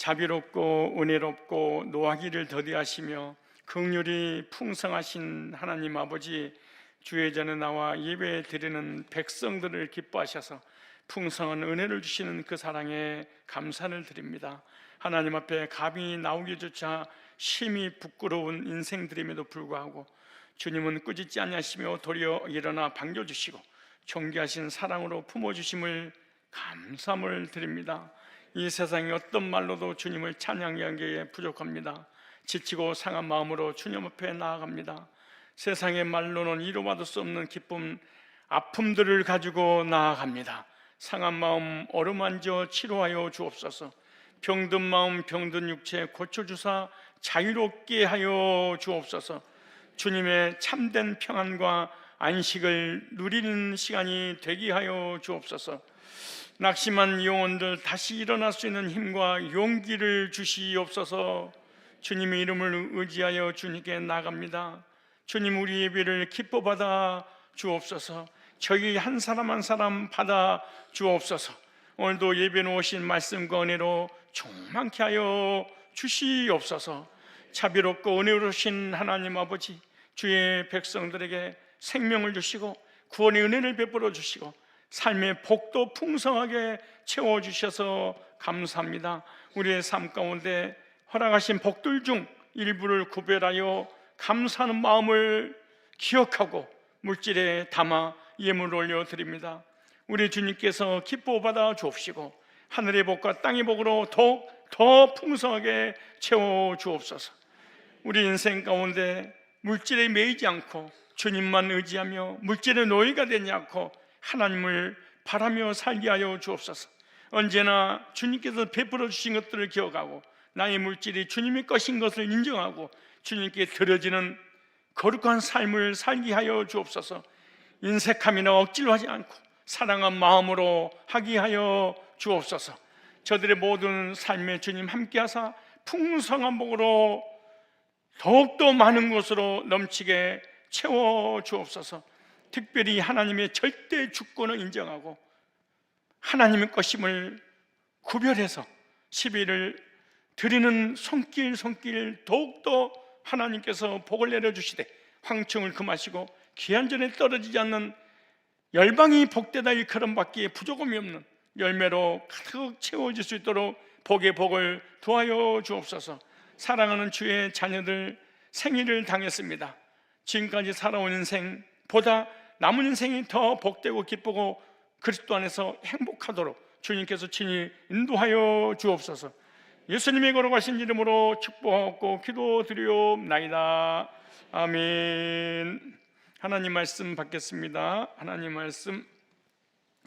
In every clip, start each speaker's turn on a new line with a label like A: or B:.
A: 자비롭고 은혜롭고 노하기를 더디하시며 긍휼이 풍성하신 하나님 아버지, 주의 전에 나와 예배 드리는 백성들을 기뻐하셔서 풍성한 은혜를 주시는 그 사랑에 감사를 드립니다. 하나님 앞에 감히 나오기조차 심히 부끄러운 인생들임에도 불구하고 주님은 꾸짖지 아니하시며 도리어 일어나 반겨주시고 존귀하신 사랑으로 품어주심을 감사함을 드립니다. 이 세상의 어떤 말로도 주님을 찬양하기에 부족합니다. 지치고 상한 마음으로 주님 앞에 나아갑니다. 세상의 말로는 이루어받을 수 없는 기쁨, 아픔들을 가지고 나아갑니다. 상한 마음 어루만져 치료하여 주옵소서. 병든 마음 병든 육체 고쳐주사 자유롭게 하여 주옵소서. 주님의 참된 평안과 안식을 누리는 시간이 되게 하여 주옵소서. 낙심한 영혼들 다시 일어날 수 있는 힘과 용기를 주시옵소서. 주님의 이름을 의지하여 주님께 나갑니다. 주님, 우리 예배를 기뻐 받아 주옵소서. 저희 한 사람 한 사람 받아 주옵소서. 오늘도 예배에 오신 말씀과 은혜로 충만케 하여 주시옵소서. 자비롭고 은혜로우신 하나님 아버지, 주의 백성들에게 생명을 주시고 구원의 은혜를 베풀어 주시고 삶의 복도 풍성하게 채워주셔서 감사합니다. 우리의 삶 가운데 허락하신 복들 중 일부를 구별하여 감사하는 마음을 기억하고 물질에 담아 예물을 올려드립니다. 우리 주님께서 기뻐 받아 주옵시고 하늘의 복과 땅의 복으로 더 풍성하게 채워주옵소서. 우리 인생 가운데 물질에 매이지 않고 주님만 의지하며 물질의 노예가 되지 않고 하나님을 바라며 살게 하여 주옵소서. 언제나 주님께서 베풀어 주신 것들을 기억하고 나의 물질이 주님의 것인 것을 인정하고 주님께 드려지는 거룩한 삶을 살게 하여 주옵소서. 인색함이나 억지로 하지 않고 사랑한 마음으로 하게 하여 주옵소서. 저들의 모든 삶에 주님 함께하사 풍성한 복으로 더욱더 많은 것으로 넘치게 채워 주옵소서. 특별히 하나님의 절대 주권을 인정하고 하나님의 것임을 구별해서 10일을 드리는 손길 더욱더 하나님께서 복을 내려주시되 황충을 금하시고 기한전에 떨어지지 않는 열방이 복되다 일컬음받기에 부족함이 없는 열매로 가득 채워질 수 있도록 복의 복을 도하여 주옵소서. 사랑하는 주의 자녀들 생일을 당했습니다. 지금까지 살아온 인생보다 남은 인생이 더 복되고 기쁘고 그리스도 안에서 행복하도록 주님께서 친히 인도하여 주옵소서. 예수님의 거룩하신 이름으로 축복하고 기도드리옵나이다. 아멘. 하나님 말씀 받겠습니다. 하나님 말씀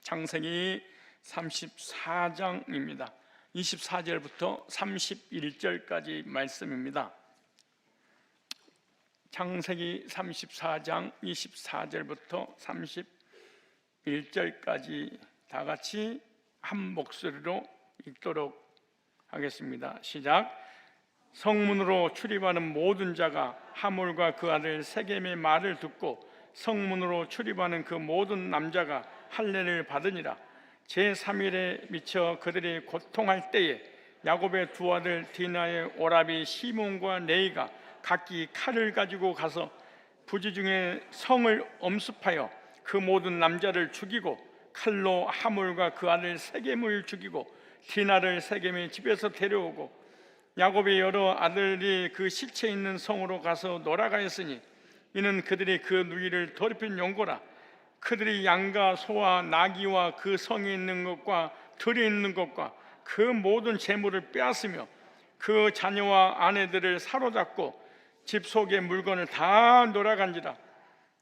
A: 창세기 34장입니다. 24절부터 31절까지 말씀입니다. 창세기 34장 24절부터 31절까지 다 같이 한 목소리로 읽도록 하겠습니다. 시작. 성문으로 출입하는 모든 자가 하몰과 그 아들 세겜의 말을 듣고 성문으로 출입하는 그 모든 남자가 할례를 받으니라. 제3일에 미쳐 그들이 고통할 때에 야곱의 두 아들 디나의 오라비 시몬과 레이가 각기 칼을 가지고 가서 부지 중에 성을 엄습하여 그 모든 남자를 죽이고 칼로 하몰과 그 아들 세겜을 죽이고 디나를 세겜의 집에서 데려오고 야곱의 여러 아들이 그 시체 있는 성으로 가서 놀아가였으니 이는 그들이 그 누이를 더럽힌 용고라. 그들이 양과 소와 나귀와 그 성에 있는 것과 들에 있는 것과 그 모든 재물을 빼앗으며 그 자녀와 아내들을 사로잡고 집 속의 물건을 다 놀아간지라.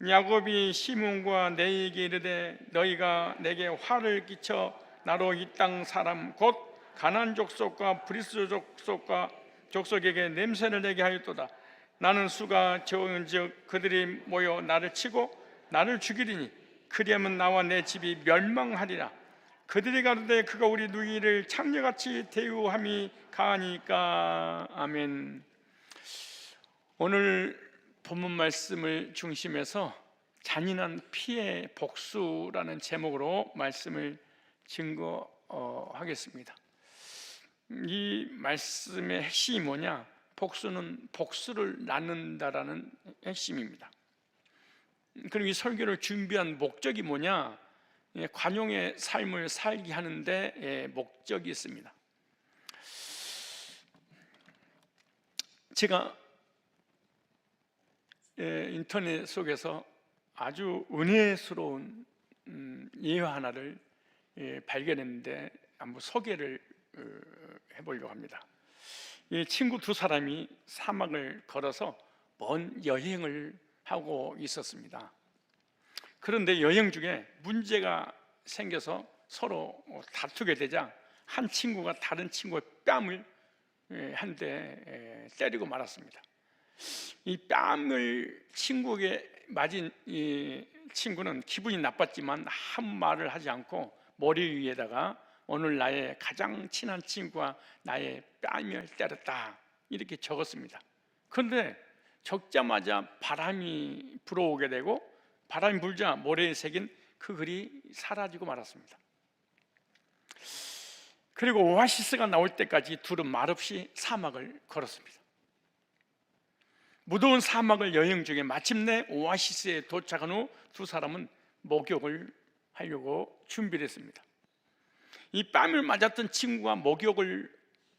A: 야곱이 시몬과 레이에게 이르되 너희가 내게 화를 끼쳐 나로 이 땅 사람 곧 가나안 족속과 브리스 족속에게 냄새를 내게 하였도다. 나는 수가 적은즉 그들이 모여 나를 치고 나를 죽이리니 그리하면 나와 내 집이 멸망하리라. 그들이 가로되 그가 우리 누이를 창녀같이 대우함이 가하니까. 아멘. 오늘 본문 말씀을 중심해서 잔인한 피해 복수라는 제목으로 말씀을 증거하겠습니다. 이 말씀의 핵심이 뭐냐? 복수는 복수를 낳는다라는 핵심입니다. 그리고 이 설교를 준비한 목적이 뭐냐? 관용의 삶을 살게 하는데 목적이 있습니다. 제가 인터넷 속에서 아주 은혜스러운 예화 하나를 발견했는데 한번 소개를 해보려고 합니다. 이 친구 두 사람이 사막을 걸어서 먼 여행을 하고 있었습니다. 그런데 여행 중에 문제가 생겨서 서로 다투게 되자 한 친구가 다른 친구의 뺨을 한 대 때리고 말았습니다. 이 뺨을 친구에게 맞은 이 친구는 기분이 나빴지만 아무 말을 하지 않고 머리 위에다가 오늘 나의 가장 친한 친구가 나의 뺨을 때렸다 이렇게 적었습니다. 그런데 적자마자 바람이 불어오게 되고 바람이 불자 모래에 새긴 그 글이 사라지고 말았습니다. 그리고 오아시스가 나올 때까지 둘은 말없이 사막을 걸었습니다. 무더운 사막을 여행 중에 마침내 오아시스에 도착한 후 두 사람은 목욕을 하려고 준비를 했습니다. 이 뺨을 맞았던 친구가 목욕을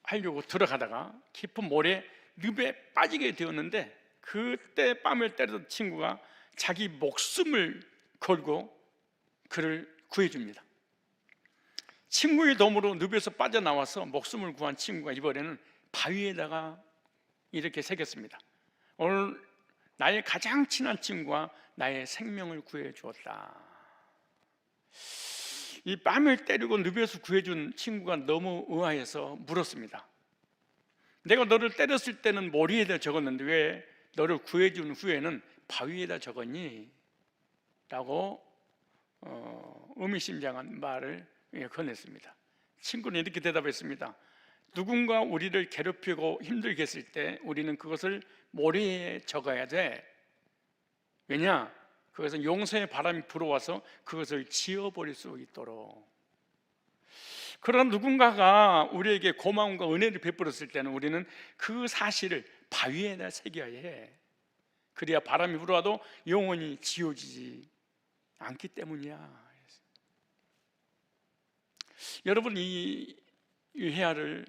A: 하려고 들어가다가 깊은 모래 늪에 빠지게 되었는데 그때 뺨을 때렸던 친구가 자기 목숨을 걸고 그를 구해줍니다. 친구의 도움으로 늪에서 빠져나와서 목숨을 구한 친구가 이번에는 바위에다가 이렇게 새겼습니다. 오늘 나의 가장 친한 친구가 나의 생명을 구해주었다. 이 뺨을 때리고 늪에서 구해준 친구가 너무 의아해서 물었습니다. 내가 너를 때렸을 때는 머리에다 적었는데 왜 너를 구해준 후에는 바위에다 적었니? 라고 의미심장한 말을 건넸습니다. 친구는 이렇게 대답했습니다. 누군가 우리를 괴롭히고 힘들게 했을 때 우리는 그것을 모래에 적어야 돼. 왜냐? 그것은 용서의 바람이 불어와서 그것을 지워버릴 수 있도록. 그러나 누군가가 우리에게 고마움과 은혜를 베풀었을 때는 우리는 그 사실을 바위에다 새겨야 해. 그래야 바람이 불어와도 영원히 지워지지 않기 때문이야. 여러분 이 회화를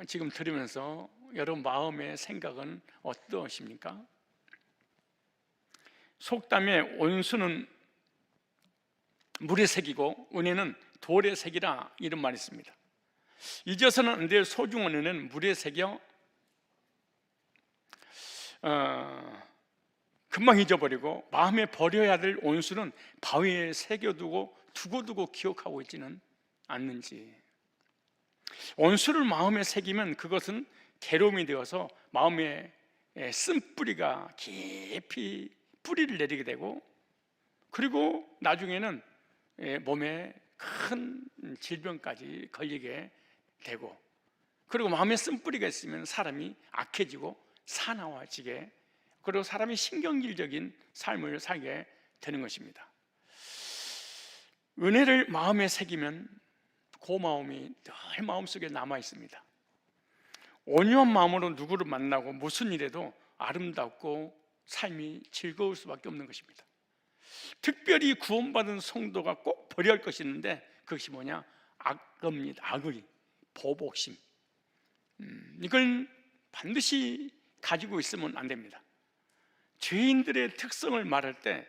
A: 지금 들으면서 여러분 마음의 생각은 어떠십니까? 속담에 온수는 물에 새기고 은혜는 돌에 새기라 이런 말이 있습니다. 잊어서는 안 될 소중한 은혜는 물에 새겨 금방 잊어버리고 마음에 버려야 될 온수는 바위에 새겨두고 두고두고 기억하고 있지는 않는지. 온수를 마음에 새기면 그것은 괴로움이 되어서 마음에 쓴뿌리가 깊이 뿌리를 내리게 되고 그리고 나중에는 몸에 큰 질병까지 걸리게 되고 그리고 마음에 쓴뿌리가 있으면 사람이 악해지고 사나워지게 그리고 사람이 신경질적인 삶을 살게 되는 것입니다. 은혜를 마음에 새기면 고마움이 늘 마음속에 남아 있습니다. 온유한 마음으로 누구를 만나고 무슨 일에도 아름답고 삶이 즐거울 수밖에 없는 것입니다. 특별히 구원받은 성도가 꼭 버려야 할 것이 있는데 그것이 뭐냐? 악입니다. 악의, 보복심. 이걸 반드시 가지고 있으면 안 됩니다. 죄인들의 특성을 말할 때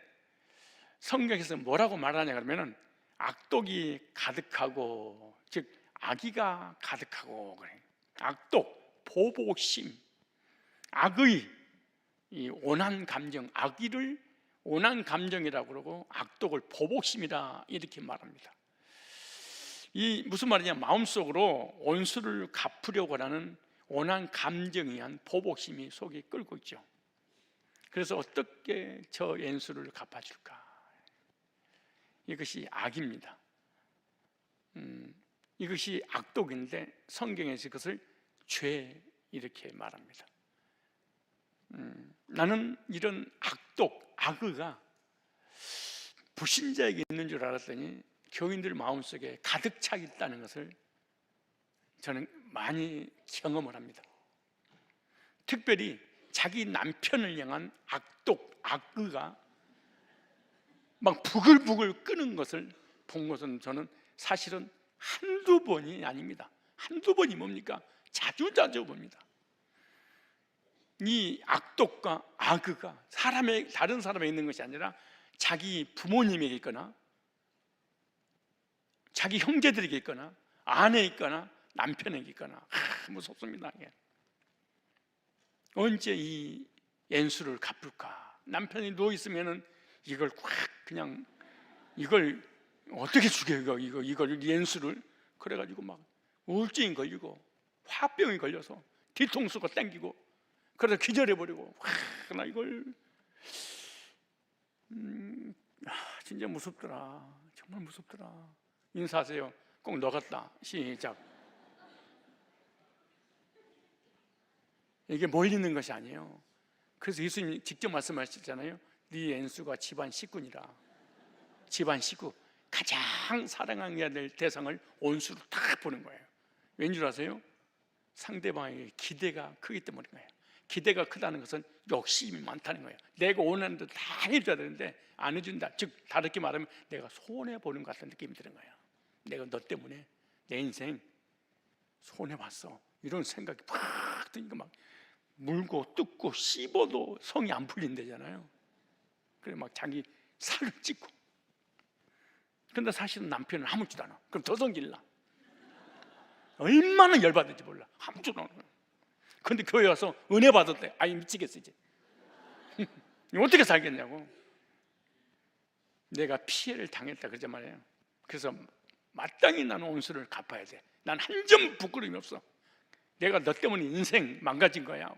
A: 성경에서 뭐라고 말하냐 그러면은 악독이 가득하고 즉 악의가 가득하고 그래. 악독, 보복심, 악의, 이 온한 감정, 악의를 온한 감정이라고 그러고 악독을 보복심이라 이렇게 말합니다. 이 무슨 말이냐? 마음속으로 온수를 갚으려고 하는 온한 감정에 의한 보복심이 속에 끓고 있죠. 그래서 어떻게 저 연수를 갚아줄까? 이것이 악입니다. 이것이 악독인데 성경에서 그것을 죄 이렇게 말합니다. 나는 이런 악독, 악의가 불신자에게 있는 줄 알았더니 교인들 마음속에 가득 차 있다는 것을 저는 많이 경험을 합니다. 특별히 자기 남편을 향한 악의가 막 부글부글 끄는 것을 본 것은 저는 사실은 한두 번이 아닙니다. 한두 번이 뭡니까? 자주자주 봅니다. 이 악독과 악의가 다른 사람에 있는 것이 아니라 자기 부모님에게 있거나 자기 형제들에게 있거나 아내에 있거나 남편에게 있거나 무섭습니다. 언제 이 연수를 갚을까? 남편이 누워있으면은 이걸 그냥 이걸 어떻게 죽여 이걸 연수를 그래가지고 막 우울증이 걸리고 화병이 걸려서 뒤통수가 땡기고 그래서 기절해버리고 나 이걸 진짜 무섭더라. 정말 무섭더라. 인사하세요. 꼭 너 같다. 시작. 이게 몰리는 것이 아니에요. 그래서 예수님이 직접 말씀하셨잖아요. 네 연수가 집안 식구니라. 집안 식구 가장 사랑해야 될 대상을 온수로 딱 보는 거예요. 왠 줄 아세요? 상대방의 기대가 크기 때문인 거예요. 기대가 크다는 것은 욕심이 많다는 거예요. 내가 원하는 대로 다 해줘야 되는데 안 해준다. 즉 다르게 말하면 내가 손해보는 것 같은 느낌이 드는 거예요. 내가 너 때문에 내 인생 손해봤어 이런 생각이 팍 드니까 막 물고 뜯고 씹어도 성이 안 풀린다잖아요. 그래 막 자기 살을 찢고. 근데 사실은 남편은 아무렇지도 않아. 그럼 더 성질나. 얼마나 열받을지 몰라. 아무렇지도 않아. 근데 교회 와서 은혜 받았대. 아이 미치겠어 이제. 어떻게 살겠냐고. 내가 피해를 당했다 그러지 말이에요. 그래서 마땅히 나는 온수를 갚아야 돼. 난 한 점 부끄러움이 없어. 내가 너 때문에 인생 망가진 거야.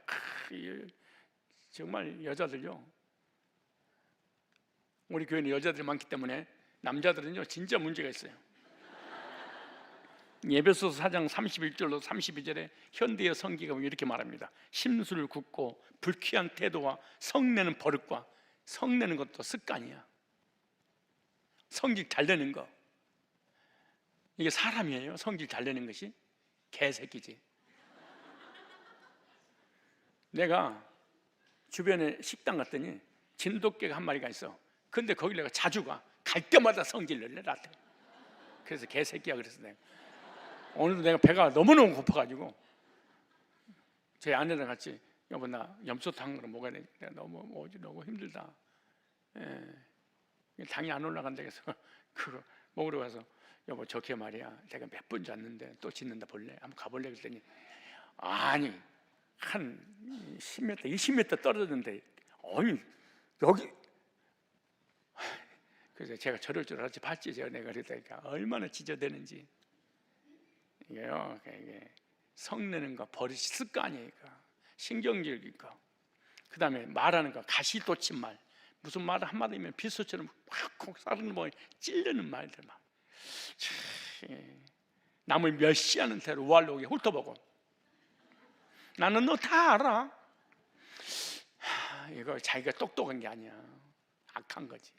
A: 정말 여자들요, 우리 교회는 여자들이 많기 때문에 남자들은요 진짜 문제가 있어요. 에베소서 4장 31절로 32절에 현대의 성기가 이렇게 말합니다. 심술을 굽고 불쾌한 태도와 성내는 버릇과, 성내는 것도 습관이야. 성질 잘 내는 거, 이게 사람이에요. 성질 잘 내는 것이 개새끼지. 내가 주변에 식당 갔더니 진돗개가 한 마리가 있어. 근데 거기 내가 자주 갈 때마다 성질을 내 나한테. 그래서 개새끼야 그래서 내가 오늘도 내가 배가 너무너무 고파가지고 제 아내랑 같이 여보 나 염소탕으로 먹어야 돼. 내가 너무 힘들다. 당이 안 올라간다 해서 그거 먹으러 가서 여보 저게 말이야 내가 몇 번 잤는데 또 짖는다 볼래? 한번 가볼래? 그랬더니 아니 한 10m 20m 떨어졌는데 아니 여기. 그래서 제가 저럴 줄 알았지. 봤지 제가 내가 그랬다니까 얼마나 짖어대는지. 이게요, 이게 성내는 거 버릇이 습관이니까 신경질이니까. 그 다음에 말하는 거 가시돋친 말, 무슨 말 한마디면 비수처럼 확 사르는 뭐 찔르는 말들 막 남을 멸시하는 대로 우알록에 훑어보고 나는 너 다 알아. 이거 자기가 똑똑한 게 아니야. 악한 거지.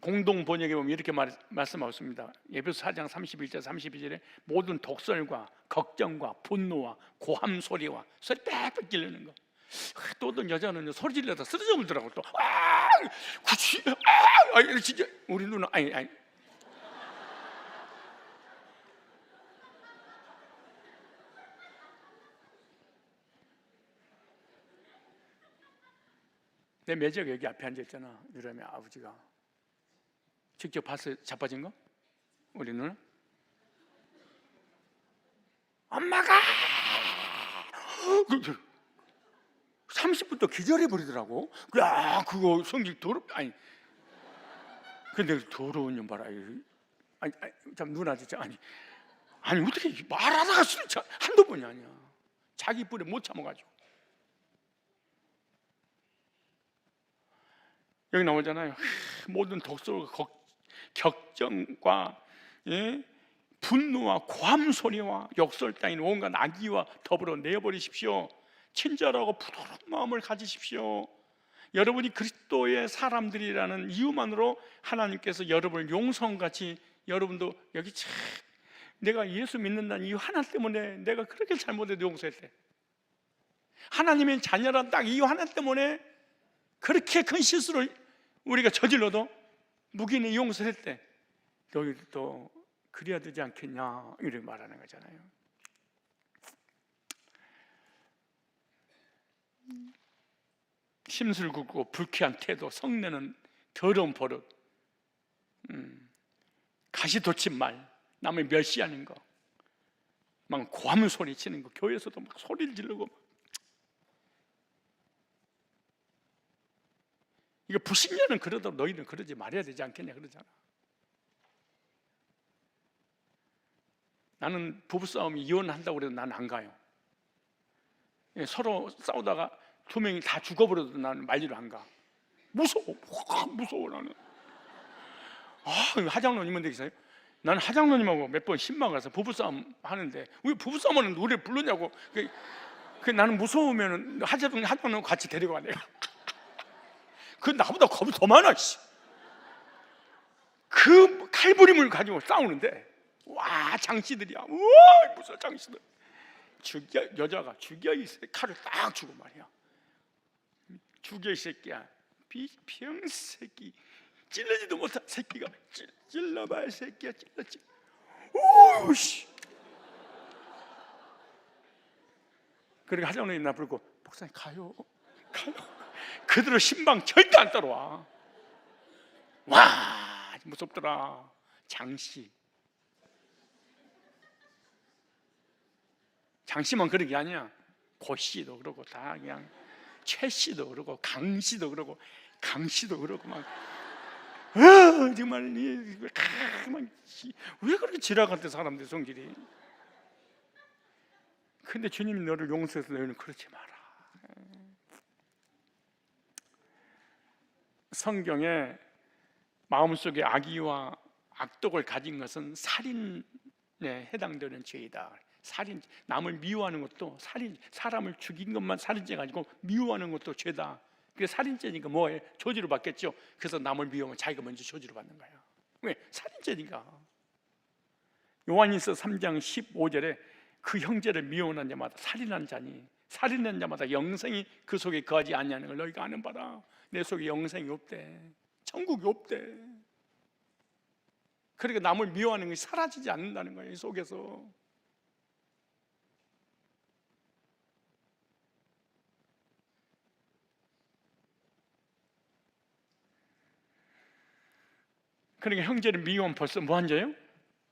A: 공동 번역에 보면 이렇게 말씀하고 있습니다. 에베소 4장 31절 32절에 모든 독설과 걱정과 분노와 고함 소리와 소리 빽빽 지르는 거. 또 어떤 여자는 소리 질러서 쓰러져 물더라고. 또 구치 진짜 우리 누나 아니 내 매적 여기 앞에 앉아있잖아. 유람의 아버지가 직접 봤어요? 자빠진 거? 우리 누나? 엄마가 30분 또 기절해버리더라고. 야 그거 성질 아니 근데 더러운 년 봐라. 아니 참 누나 진짜 아니 어떻게 말하다가 진짜 한두 번이 아니야. 자기 뿔에 못 참아가지고. 여기 나오잖아요. 모든 독설과 격정과 분노와 고함 소리와 욕설 따윈 온갖 악의와 더불어 내어버리십시오. 친절하고 부드러운 마음을 가지십시오. 여러분이 그리스도의 사람들이라는 이유만으로 하나님께서 여러분을 용성같이 여러분도 여기 참 내가 예수 믿는다는 이유 하나 때문에 내가 그렇게 잘못해도 용서했대. 하나님의 자녀란 딱 이유 하나 때문에 그렇게 큰 실수를 우리가 저질러도 묵인이 용서를 했대. 너희도 또 그래야 되지 않겠냐 이렇게 말하는 거잖아요. 심술궂고 불쾌한 태도, 성내는 더러운 버릇, 가시돋친 말, 남을 멸시하는 거, 막 고함을 소리치는 거, 교회에서도 막 소리를 지르고 막. 이거 불신자는 그러도 너희는 그러지 말아야 되지 않겠냐 그러잖아. 나는 부부싸움이 이혼한다고 그래도 나는 안 가요. 서로 싸우다가 두 명이 다 죽어버려도 나는 말리러 안 가. 무서워, 무서워 나는. 하장로님은 되겠어요? 나는 하장로님하고 몇 번 신방 가서 부부싸움 하는데 왜 부부싸움하는 노래를 부르냐고. 나는 무서우면 하장로님 같이 데리고 가 내가. 그 나보다 겁이 더 많아. 그 칼부림을 가지고 싸우는데 와 장씨들이야. 우와 무서워 장씨들. 여자가 죽여 이 새끼. 칼을 딱 주고 말이야. 죽여 이 새끼야. 병새끼. 찔러지도 못한 새끼가 찔러봐 이 새끼야. 찔렀지. 오우씨. 그러니까 하장로님 나 부르고 목사님 가요. 그대로 신방 절대 안 따라와. 와 무섭더라. 장씨. 장씨만 그런 게 아니야. 고씨도 그러고 다 그냥 최씨도 그러고 강씨도 그러고 강씨도 그러고 막 정말 왜 그렇게 지나갔대 사람들 성질이. 근데 주님이 너를 용서해서 너희는 그렇지 마라. 성경에 마음속에 악의와 악독을 가진 것은 살인에 해당되는 죄이다. 살인, 남을 미워하는 것도 살인, 사람을 죽인 것만 살인죄가 아니고 미워하는 것도 죄다. 그게 살인죄니까 뭐해? 저주를 받겠죠. 그래서 남을 미워하면 자기가 먼저 저주를 받는 거야. 왜? 살인죄니까. 요한일서 3장 15절에 그 형제를 미워하는 자마다 살인한 자니 살인한 자마다 영생이 그 속에 거하지 않냐는 걸 너희가 아는 바라. 내 속에 영생이 없대. 천국이 없대. 그러니까 남을 미워하는 것이 사라지지 않는다는 거예요. 이 속에서. 그러니까 형제를 미워하면 벌써 뭐 한 자예요?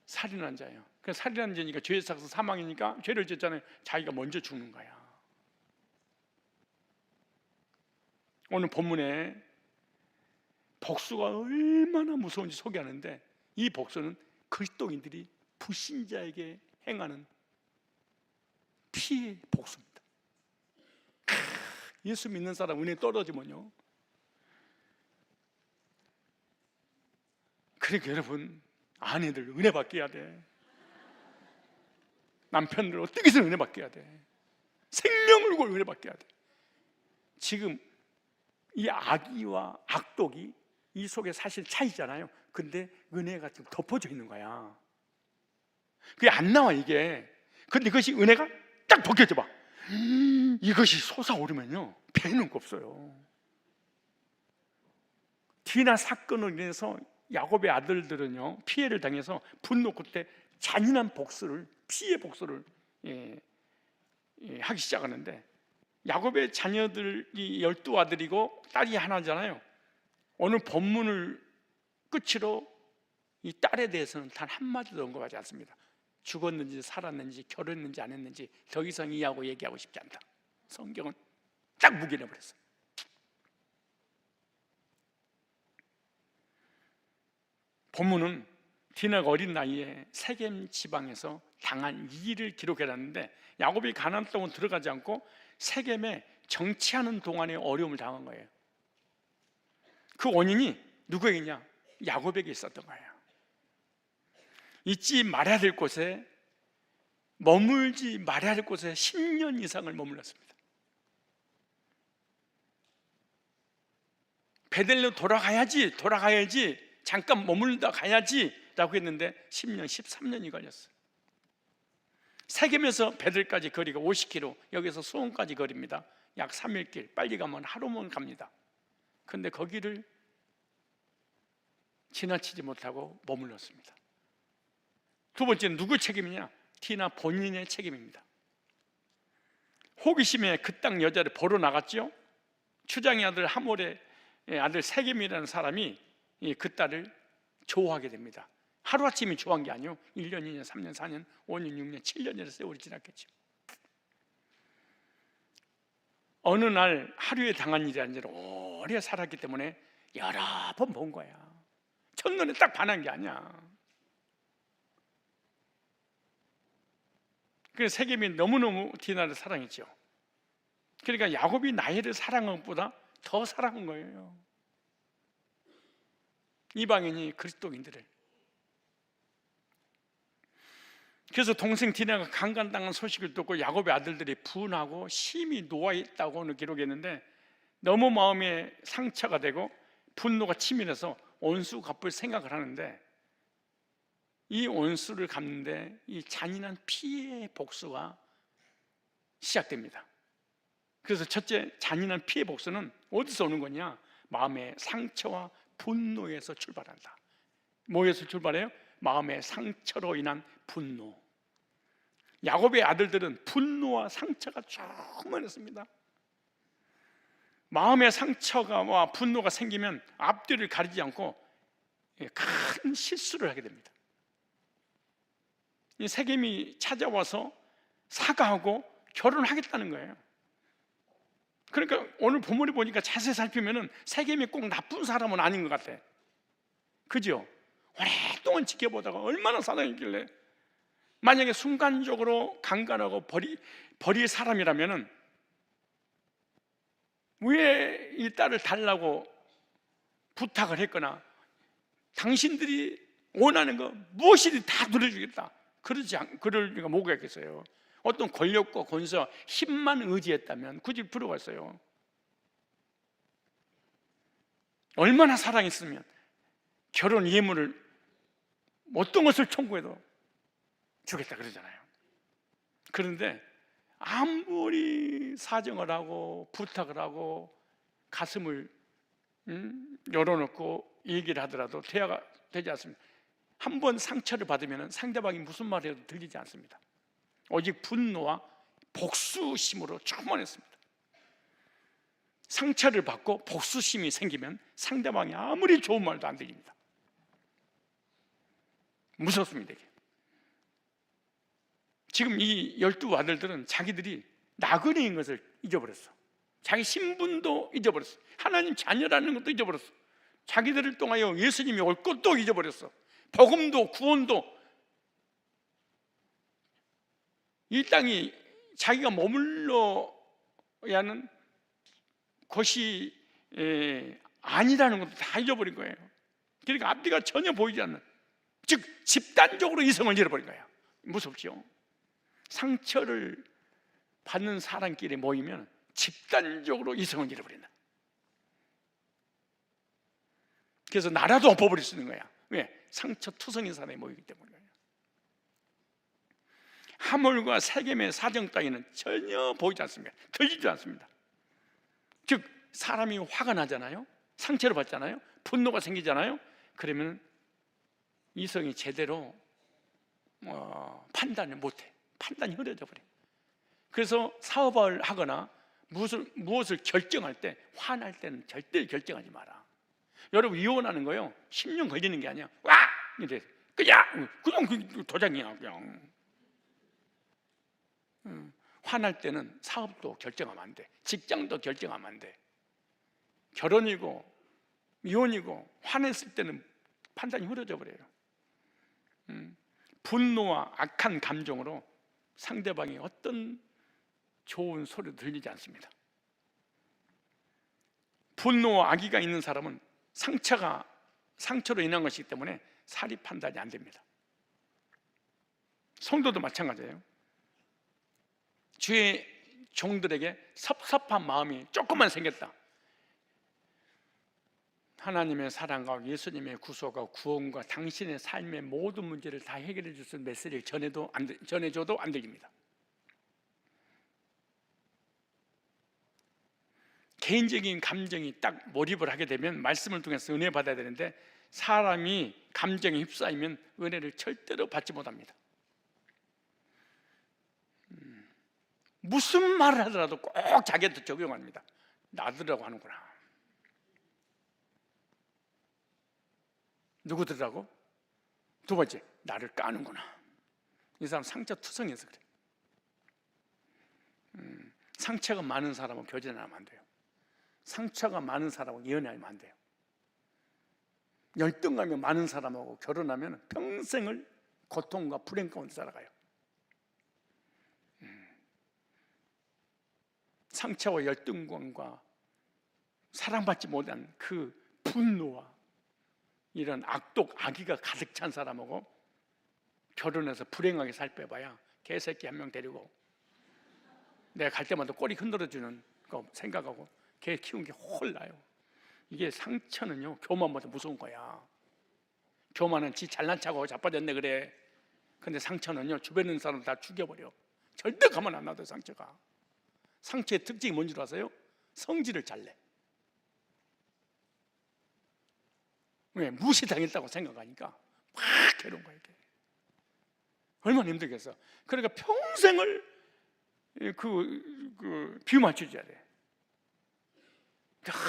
A: 살인한 자예요. 그러니까 살인한 자니까 죄에 삭서 사망이니까 죄를 짓잖아요. 자기가 먼저 죽는 거야. 오늘 본문에 복수가 얼마나 무서운지 소개하는데 이 복수는 그리스도인들이 불신자에게 행하는 피해 복수입니다. 예수 믿는 사람 은혜 떨어지면요. 그러니까 여러분 아내들 은혜 받게 해야 돼. 남편들 어떻게 해서 은혜 받게 해야 돼. 생명을 걸고 은혜 받게 해야 돼. 지금 이 악의와 악독이 이 속에 사실 차이잖아요. 근데 은혜가 지금 덮어져 있는 거야. 그게 안 나와 이게. 근데 그것이 은혜가 딱 벗겨져 봐. 이것이 솟아오르면요 배는 거 없어요. 디나 사건으로 인해서 야곱의 아들들은요 피해를 당해서 분노 끝에 잔인한 복수를, 피해 복수를 하기 시작하는데, 야곱의 자녀들이 12아들이고 딸이 하나잖아요. 오늘 본문을 끝으로 이 딸에 대해서는 단 한마디도 언급하지 않습니다. 죽었는지 살았는지 결혼했는지 안 했는지 더 이상 이하고 얘기하고 싶지 않다. 성경은 딱 묵인해버렸어요. 본문은 디나가 어린 나이에 세겜 지방에서 당한 이 일을 기록해놨는데, 야곱이 가나안 땅으로 들어가지 않고 세겜에 정치하는 동안에 어려움을 당한 거예요. 그 원인이 누구에게냐? 야곱에게 있었던 거예요. 잊지 말아야 될 곳에, 머물지 말아야 될 곳에 10년 이상을 머물렀습니다. 베델로 돌아가야지 잠깐 머물다 가야지 하겠다고 했는데 10년, 13년이 걸렸어요. 세겜에서 베들까지 거리가 50km, 여기서 수원까지 거리입니다. 약 3일길, 빨리 가면 하루면 갑니다. 그런데 거기를 지나치지 못하고 머물렀습니다. 두 번째는 누구 책임이냐? 디나 본인의 책임입니다. 호기심에 그 땅 여자를 보러 나갔죠. 추장의 아들 하몰의 아들 세겜이라는 사람이 그 딸을 좋아하게 됩니다. 하루아침에 좋아한 게 아니요 1년, 2년, 3년, 4년, 5년, 6년, 7년이나 세월이 지났겠죠. 어느 날 하루에 당한 일이 아니라 오래 살았기 때문에 여러 번 본 거야. 첫눈에 딱 반한 게 아니야. 그래서 세겜이 너무너무 디나를 사랑했죠. 그러니까 야곱이 라헬을 사랑한 것보다 더 사랑한 거예요. 이방인이 그리스도인들을. 그래서 동생 디나가 강간당한 소식을 듣고 야곱의 아들들이 분하고 심히 노하였다고는 기록했는데 너무 마음에 상처가 되고 분노가 치밀해서 온수 갚을 생각을 하는데 이 온수를 갚는데 이 잔인한 피해 복수가 시작됩니다. 그래서 첫째, 잔인한 피해 복수는 어디서 오는 거냐? 마음의 상처와 분노에서 출발한다. 뭐에서 출발해요? 마음의 상처로 인한 분노. 야곱의 아들들은 분노와 상처가 충만했습니다. 마음의 상처와 분노가 생기면 앞뒤를 가리지 않고 큰 실수를 하게 됩니다. 이 세겜이 찾아와서 사과하고 결혼하겠다는 거예요. 그러니까 오늘 본문을 보니까 자세히 살피면은 세겜이 꼭 나쁜 사람은 아닌 것 같아. 그죠? 오랫동안 지켜보다가 얼마나 사랑했길래. 만약에 순간적으로 강간하고 버릴 사람이라면은 왜 이 딸을 달라고 부탁을 했거나 당신들이 원하는 거 무엇이든 다 누려주겠다, 그럴 리가 뭐가 있겠어요? 어떤 권력과 권세, 힘만 의지했다면 굳이 필요가 있어요. 얼마나 사랑했으면 결혼 예물을 어떤 것을 청구해도 주겠다 그러잖아요. 그런데 아무리 사정을 하고 부탁을 하고 가슴을 열어놓고 얘기를 하더라도 대화가 되지 않습니다. 한번 상처를 받으면 상대방이 무슨 말을 해도 들리지 않습니다. 오직 분노와 복수심으로 충만했습니다. 상처를 받고 복수심이 생기면 상대방이 아무리 좋은 말도 안 들립니다. 무섭습니다. 이게. 지금 이 12 아들들은 자기들이 나그네인 것을 잊어버렸어. 자기 신분도 잊어버렸어. 하나님 자녀라는 것도 잊어버렸어. 자기들을 통하여 예수님이 올 것도 잊어버렸어. 복음도 구원도, 이 땅이 자기가 머물러야 하는 곳이 아니라는 것도 다 잊어버린 거예요. 그러니까 앞뒤가 전혀 보이지 않는, 즉 집단적으로 이성을 잃어버린 거예요. 무섭죠? 상처를 받는 사람끼리 모이면 집단적으로 이성을 잃어버린다. 그래서 나라도 엎어버릴 수 있는 거야. 왜? 상처투성인 사람이 모이기 때문이에요. 하몰과 세겜의 사정 따위는 전혀 보이지 않습니다. 들리지 않습니다. 즉 사람이 화가 나잖아요. 상처를 받잖아요. 분노가 생기잖아요. 그러면 이성이 제대로 판단을 못해. 판단이 흐려져 버려요. 그래서 사업을 하거나 무엇을 결정할 때, 화날 때는 절대 결정하지 마라. 여러분 이혼하는 거요 10년 걸리는 게 아니야. 와! 이래 그냥 그 도장이야. 그냥 화날 때는 사업도 결정하면 안 돼. 직장도 결정하면 안 돼. 결혼이고 이혼이고 화냈을 때는 판단이 흐려져 버려요. 분노와 악한 감정으로 상대방이 어떤 좋은 소리도 들리지 않습니다. 분노와 악의가 있는 사람은 상처로 인한 것이기 때문에 사리 판단이 안 됩니다. 성도도 마찬가지예요. 주의 종들에게 섭섭한 마음이 조금만 생겼다. 하나님의 사랑과 예수님의 구속과 구원과 당신의 삶의 모든 문제를 다 해결해 줄 수 있는 메시지를 전해줘도 안 들립니다. 개인적인 감정이 딱 몰입을 하게 되면 말씀을 통해서 은혜 받아야 되는데, 사람이 감정에 휩싸이면 은혜를 절대로 받지 못합니다. 무슨 말을 하더라도 꼭 자기한테 적용합니다. 나들라고 하는구나. 누구들라고? 두 번째, 나를 까는구나. 이 사람 상처투성이어서 그래. 상처가 많은 사람은 교제하면 안 돼요. 상처가 많은 사람하고 연애하면 안 돼요. 열등감이 많은 사람하고 결혼하면 평생을 고통과 불행 가운데 살아가요. 상처와 열등감과 사랑받지 못한 그 분노와 이런 악의가 가득 찬 사람하고 결혼해서 불행하게 살 빼봐야 개새끼 한 명 데리고 내가 갈 때마다 꼬리 흔들어주는 거 생각하고 개 키운 게 홀라요. 이게 상처는요, 교만보다 무서운 거야. 교만은 지 잘난 척하고 자빠졌네 그래. 근데 상처는요, 주변에 있는 사람 다 죽여버려. 절대 가만 안 놔둬. 상처가. 상처의 특징이 뭔지 아세요? 성질을 잘 내. 왜? 무시당했다고 생각하니까 막 괴로운 거야 이게. 얼마나 힘들겠어. 그러니까 평생을 비유 맞춰줘야 돼.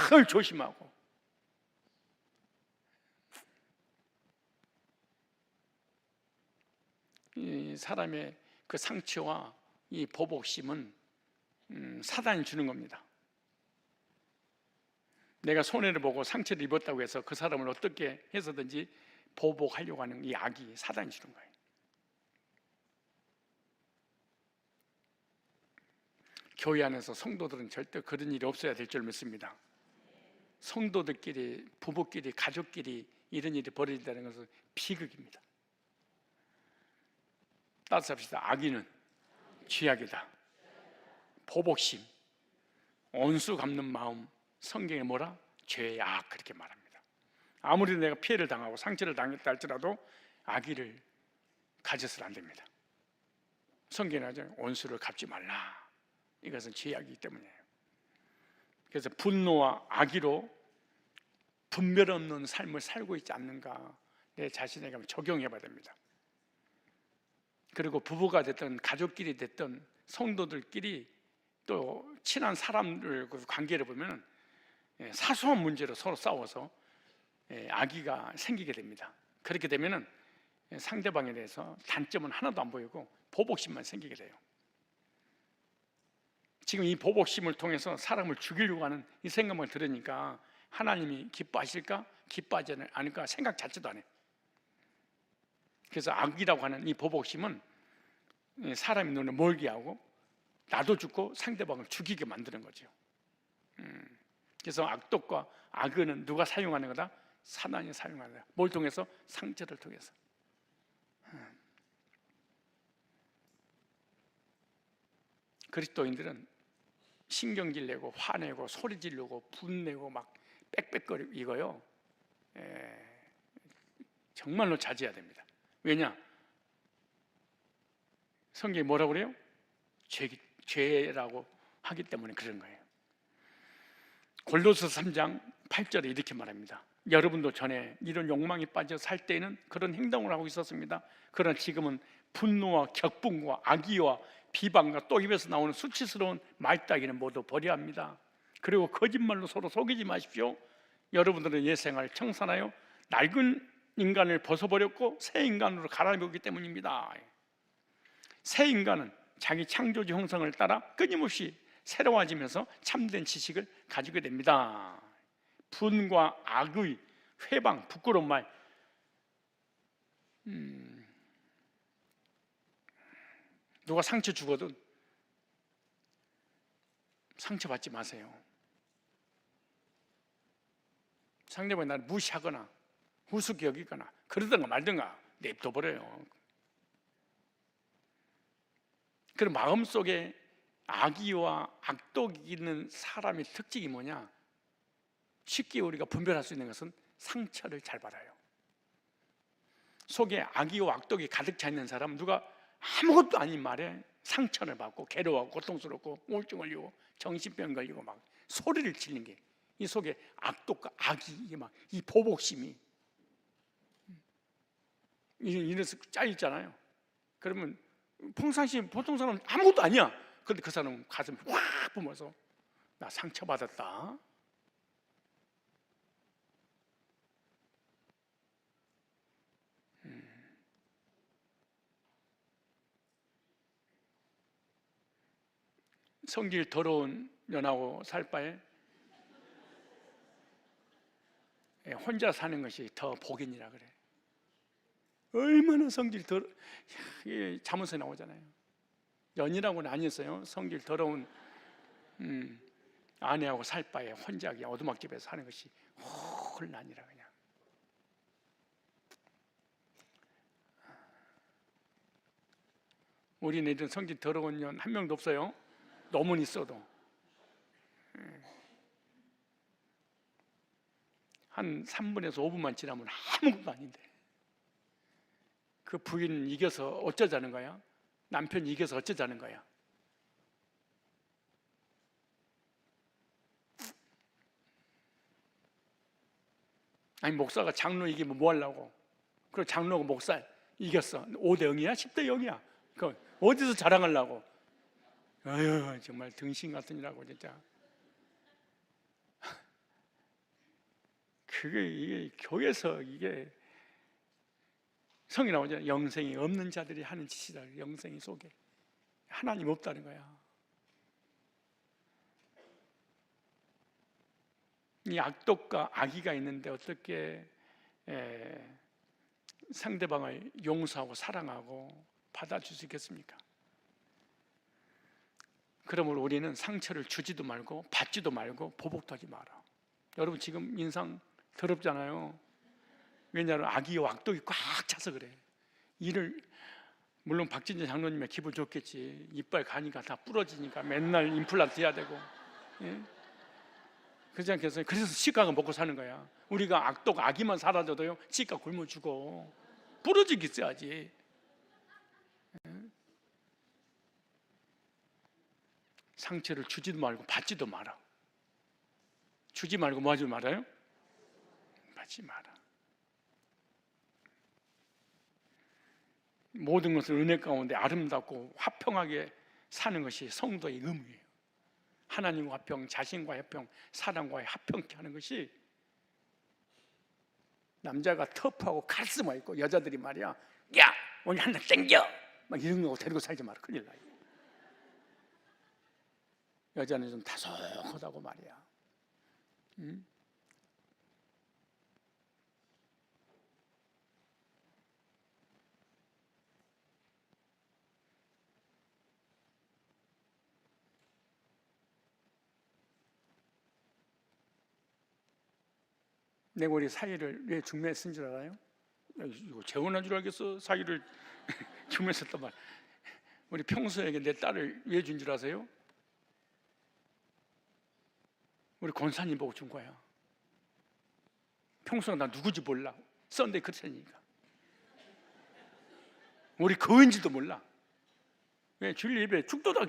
A: 늘 조심하고. 이 사람의 그 상처와 이 보복심은 사단이 주는 겁니다. 내가 손해를 보고 상처를 입었다고 해서 그 사람을 어떻게 해서든지 보복하려고 하는 이 악이 사단이 주는 거예요. 교회 안에서 성도들은 절대 그런 일이 없어야 될 줄 믿습니다. 성도들끼리, 부부끼리, 가족끼리 이런 일이 벌어진다는 것은 비극입니다. 따뜻합시다. 악의는 죄악이다. 보복심, 온수 갚는 마음, 성경에 뭐라? 죄악, 그렇게 말합니다. 아무리 내가 피해를 당하고 상처를 당했다 할지라도 악의를 가져서는 안 됩니다. 성경에 하죠. 온수를 갚지 말라. 이것은 죄악이기 때문이에요. 그래서 분노와 악의로 분별 없는 삶을 살고 있지 않는가, 내 자신에게 적용해 봐야 됩니다. 그리고 부부가 됐든 가족끼리 됐든 성도들끼리 또 친한 사람들 관계를 보면 사소한 문제로 서로 싸워서 악의가 생기게 됩니다. 그렇게 되면 상대방에 대해서 단점은 하나도 안 보이고 보복심만 생기게 돼요. 지금 이 보복심을 통해서 사람을 죽이려고 하는 이 생각만 들으니까 하나님이 기뻐하실까? 기뻐하지 않을까? 생각 자체도 안 해요. 그래서 악이라고 하는 이 보복심은 사람의 눈을 멀게 하고 나도 죽고 상대방을 죽이게 만드는 거죠. 그래서 악독과 악의는 누가 사용하는 거다? 사단이 사용하는 거다. 뭘 통해서? 상처를 통해서. 그리스도인들은 신경질 내고 화내고 소리 지르고 분내고 막 빽빽거리고 이거요, 정말로 자제해야 됩니다. 왜냐? 성경이 뭐라고 그래요? 죄라고 하기 때문에 그런 거예요. 골로새 3장 8절에 이렇게 말합니다. 여러분도 전에 이런 욕망에 빠져 살 때에는 그런 행동을 하고 있었습니다. 그러나 지금은 분노와 격분과 악의와 비방과 또 입에서 나오는 수치스러운 말따기는 모두 버려야 합니다. 그리고 거짓말로 서로 속이지 마십시오. 여러분들은 옛 생활을 청산하여 낡은 인간을 벗어버렸고 새 인간으로 갈아입었기 때문입니다. 새 인간은 자기 창조주 형상을 따라 끊임없이 새로워지면서 참된 지식을 가지게 됩니다. 분과 악의, 회방, 부끄러운 말, 누가 상처 주거든 상처받지 마세요. 상대방이 나를 무시하거나 우습게 여기거나 그러든가 말든가 냅둬버려요. 그럼 마음속에 악의와 악독이 있는 사람의 특징이 뭐냐? 쉽게 우리가 분별할 수 있는 것은 상처를 잘 받아요. 속에 악의와 악독이 가득 차 있는 사람은 누가 아무것도 아닌 말에 상처를 받고 괴로워하고 고통스럽고 우울증 걸리고 정신병 걸리고 막 소리를 지르는 게 이 속에 악독과 악이 이게 막 이 보복심이 이래서 짜있잖아요. 그러면 평상시 보통 사람은 아무것도 아니야. 그런데 그 사람은 가슴 확 뿜어서 나 상처받았다. 성질 더러운 년하고 살 바에 혼자 사는 것이 더 복이니라 그래. 얼마나 성질 이게 잠언서에 나오잖아요. 연이라고는 아니었어요. 성질 더러운 아내하고 살 바에 혼자 오두막집에서 사는 것이 혼란이라 그냥. 우리는 이런 성질 더러운 년 한 명도 없어요. 너무 있어도 한 3분에서 5분만 지나면 아무것도 아닌데 그 부인 이겨서 어쩌자는 거야? 남편 이겨서 어쩌자는 거야? 아니 목사가 장로 이기면 뭐 하려고? 그리고 장로가 목사 이겼어. 5대 0이야? 10대 0이야? 그 어디서 자랑하려고? 아유 정말 등신 같은 이라고 진짜. 이게 교회에서 이게 성이 나오잖아요. 영생이 없는 자들이 하는 짓이다. 영생이 속에 하나님 없다는 거야. 이 악독과 악의가 있는데 어떻게 상대방을 용서하고 사랑하고 받아줄 수 있겠습니까? 그러므로 우리는 상처를 주지도 말고 받지도 말고 보복도 하지 마라. 여러분 지금 인상 더럽잖아요. 왜냐하면 악의와 악독이 꽉 차서 그래. 이를 물론 박진재 장로님의 기분 좋겠지. 이빨 가니까 다 부러지니까 맨날 임플란트 해야 되고. 예? 그렇지 않겠어요? 그래서 치과가 먹고 사는 거야. 우리가 악독 악의만 사라져도요 치과 굶어 죽어. 부러지기 있어야지. 예? 상처를 주지도 말고 받지도 마라. 주지 말고 뭐 하지 말아요? 받지 마라. 모든 것을 은혜 가운데 아름답고 화평하게 사는 것이 성도의 의무예요. 하나님과 화평, 자신과 화평, 사람과의 화평케 하는 것이. 남자가 터프하고 카리스마 있고 여자들이 말이야 야 오늘 한잔 땡겨 막 이런 거 데리고 살지 마라. 큰일 나요. 여자는 좀 다소하다고 말이야. 응? 내가 우리 사위를 왜 중매에 쓴 줄 알아요? 이거 재혼한 줄 알겠어? 사위를 중매에 썼단 말. 우리 평소에게 내 딸을 왜 준 줄 아세요? 우리 권사님 보고 준 거야. 평소에 나 누구지 몰라. 썬데이 크리스천이니까. 우리 그은지도 몰라. 왜 주일 예배 축도도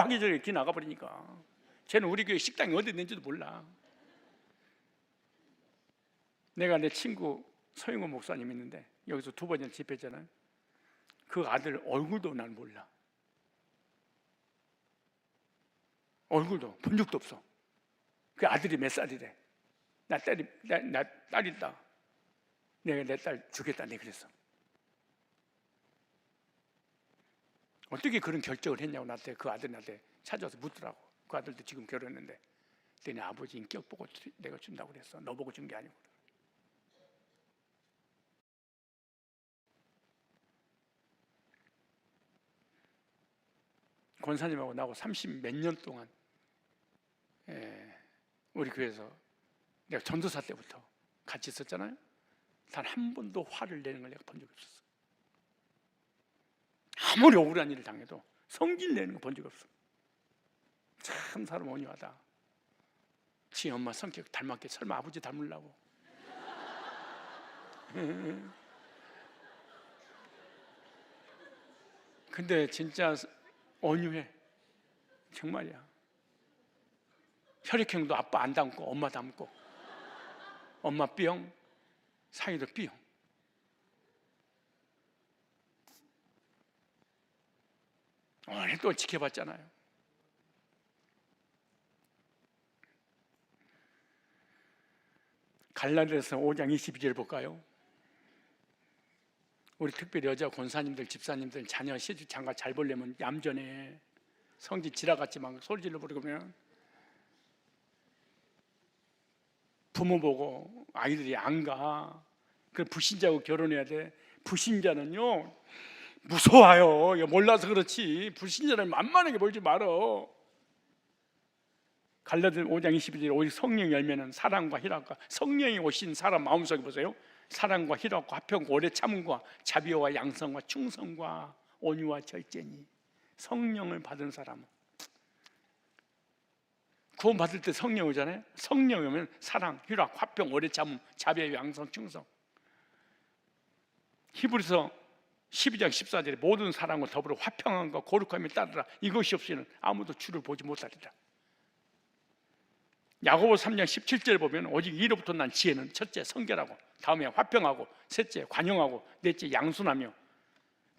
A: 하기 전에 기 나가버리니까. 쟤는 우리 교회 식당이 어디 있는지도 몰라. 내가 내 친구 서영호 목사님 있는데 여기서 2번이나 집회했잖아요. 그 아들 얼굴도 난 몰라. 얼굴도 본 적도 없어. 그 아들이 몇 살이래. 나 딸 있다. 내가 내 딸 주겠다. 내가 그랬어. 어떻게 그런 결정을 했냐고 나한테 그 아들한테 찾아와서 묻더라고. 그 아들도 지금 결혼했는데 너네 아버지 인격 보고 내가 준다고 그랬어. 너 보고 준 게 아니고. 권사님하고 나하고 30 몇 년 동안 우리 교회에서 내가 전도사 때부터 같이 있었잖아요. 단 한 번도 화를 내는 걸 내가 본 적이 없었어. 아무리 억울한 일을 당해도 성질 내는 거 본 적이 없어. 참 사람 온유하다. 지 엄마 성격 닮았게 설마 아버지 닮으려고. 근데 진짜 온유해. 정말이야. 혈액형도 아빠 안 닮고 엄마 닮고, 엄마 B형, 사이도 B형. 오늘 또 지켜봤잖아요. 갈라디아서 5장 22절 볼까요? 우리 특별히 여자 권사님들, 집사님들 자녀 시집 장가 잘 보려면 얌전해. 성질 지라같이 막 소리 질러 버리면 부모 보고 아이들이 안 가. 그 불신자하고 결혼해야 돼. 불신자는요 무서워요. 몰라서 그렇지. 불신자는 만만하게 보지 말어. 갈라디아서 5장 22절 오직 성령 열매는 사랑과 희락과, 성령이 오신 사람 마음속에 보세요. 사랑과 희락과 화평과 오래 참음과 자비와 양성과 충성과 온유와 절제니. 성령을 받은 사람은 구원 받을 때 성령 오잖아요. 성령 오면 사랑, 희락, 화평, 오래 참음, 자비와 양성, 충성. 히브리서 12장 14절에 모든 사랑과 더불어 화평함과 거룩함이 따르라. 이것이 없이는 아무도 주를 보지 못하리라. 야고보 3장 17절 보면 오직 이로부터 난 지혜는 첫째 성결하고, 다음에 화평하고, 셋째 관용하고, 넷째 양순하며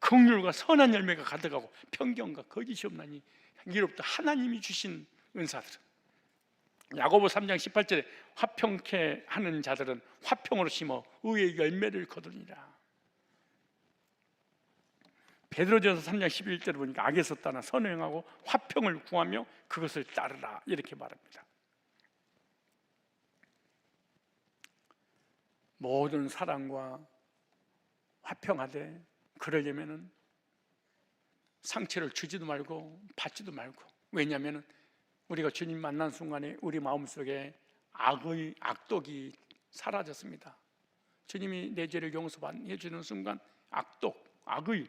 A: 긍휼과 선한 열매가 가득하고 평경과 거짓이 없나니. 이로부터 하나님이 주신 은사들은, 야고보 3장 18절에 화평케 하는 자들은 화평으로 심어 의의 열매를 거두리라. 베드로전서 3장 11절에 보니까 악에서 떠나 선행하고 화평을 구하며 그것을 따르라 이렇게 말합니다. 모든 사랑과 화평하되 그러려면은 상처를 주지도 말고 받지도 말고. 왜냐하면 우리가 주님 만난 순간에 우리 마음속에 악독이 사라졌습니다. 주님이 내 죄를 용서해 주는 순간 악의.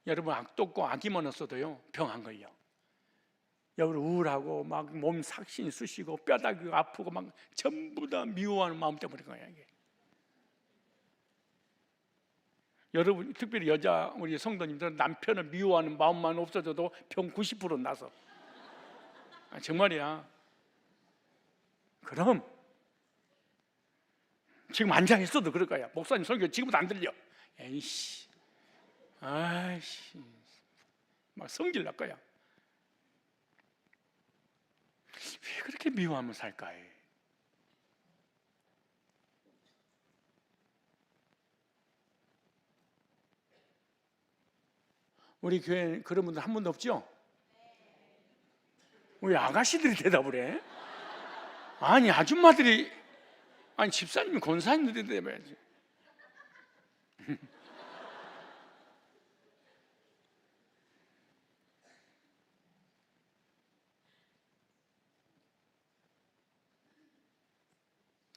A: 여러분 악독과 악이만 없어도요 병 안 걸려. 여러분 우울하고 막 몸 삭신이 쑤시고 뼈다귀가 아프고 막 전부 다 미워하는 마음 때문에 그런 거야 이게. 여러분 특별히 여자 우리 성도님들은 남편을 미워하는 마음만 없어져도 병 90% 나서. 정말이야. 그럼 지금 안장했어도 그럴 거야. 목사님 설교 지금도 안 들려. 에이씨, 아이씨, 막 성질 날 거야. 왜 그렇게 미워하면 살까? 우리 교회에 그런 분들 한 분도 없죠? 왜 아가씨들이 대답을 해? 아니 아줌마들이, 아니 집사님이 권사님들이 대답해야지.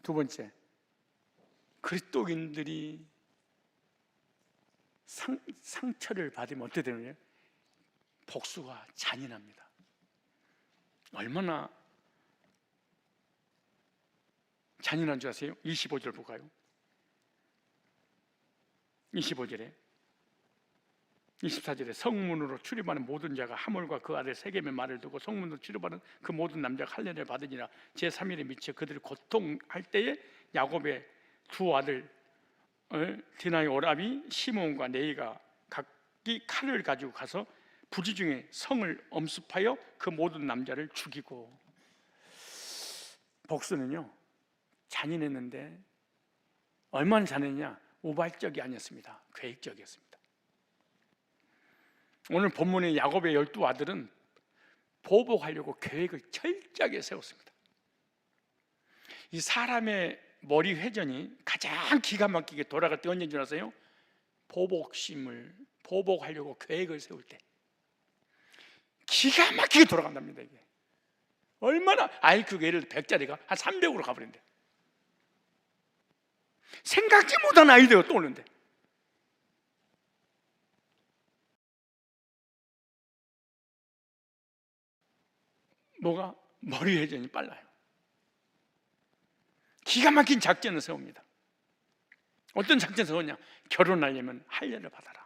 A: 두 번째, 그리스도인들이 상처를 받으면 어떻게 되느냐? 복수가 잔인합니다. 얼마나 잔인한 줄 아세요? 25절 볼까요? 25절에 24절에 성문으로 출입하는 모든 자가 하물과 그 아래 세 개의 말을 두고 성문으로 출입하는 그 모든 남자가 할례를 받으니라. 제3일에 미쳐 그들이 고통할 때에 야곱의 두 아들 디나의 오라비 시몬과 네이가 각기 칼을 가지고 가서 부지 중에 성을 엄습하여 그 모든 남자를 죽이고. 복수는요 잔인했는데 얼마나 잔인했냐? 우발적이 아니었습니다. 계획적이었습니다. 오늘 본문의 야곱의 12아들은 보복하려고 계획을 철저하게 세웠습니다. 이 사람의 머리 회전이 가장 기가 막히게 돌아갈 때 언제인 줄 아세요? 보복하려고 계획을 세울 때 기가 막히게 돌아간답니다. 이게 얼마나 IQ가 예를 들어 100짜리가 한 300으로 가버린대. 생각지 못한 아이디어가 떠오르는데 뭐가? 머리 회전이 빨라요. 기가 막힌 작전을 세웁니다. 어떤 작전을 세우냐? 결혼하려면 할례를 받아라.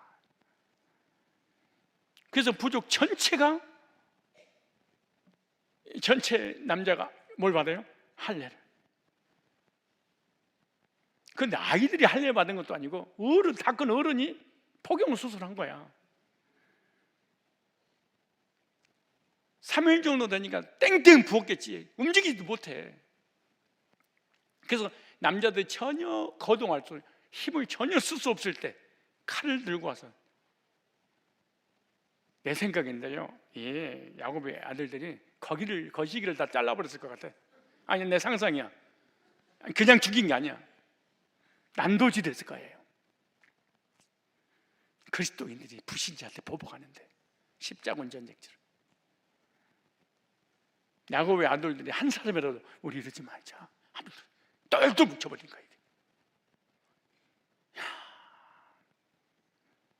A: 그래서 부족 전체 남자가 뭘 받아요? 할례를. 그런데 아이들이 할례 받은 것도 아니고 다 큰 어른이 포경 수술한 거야. 3일 정도 되니까 땡땡 부었겠지. 움직이지도 못해. 그래서 남자들이 전혀 거동할 수, 힘을 전혀 쓸 수 없을 때 칼을 들고 와서, 내 생각인데요, 야곱의 아들들이 거시기를 다 잘라버렸을 것 같아. 아니, 내 상상이야. 그냥 죽인 게 아니야. 난도질했을 거예요. 그리스도인들이 불신자한테 보복하는데, 십자군 전쟁처럼. 야곱의 아들들이 한 사람이라도 우리 이러지 말자 하면서 똘똘 뭉쳐버린 거예요.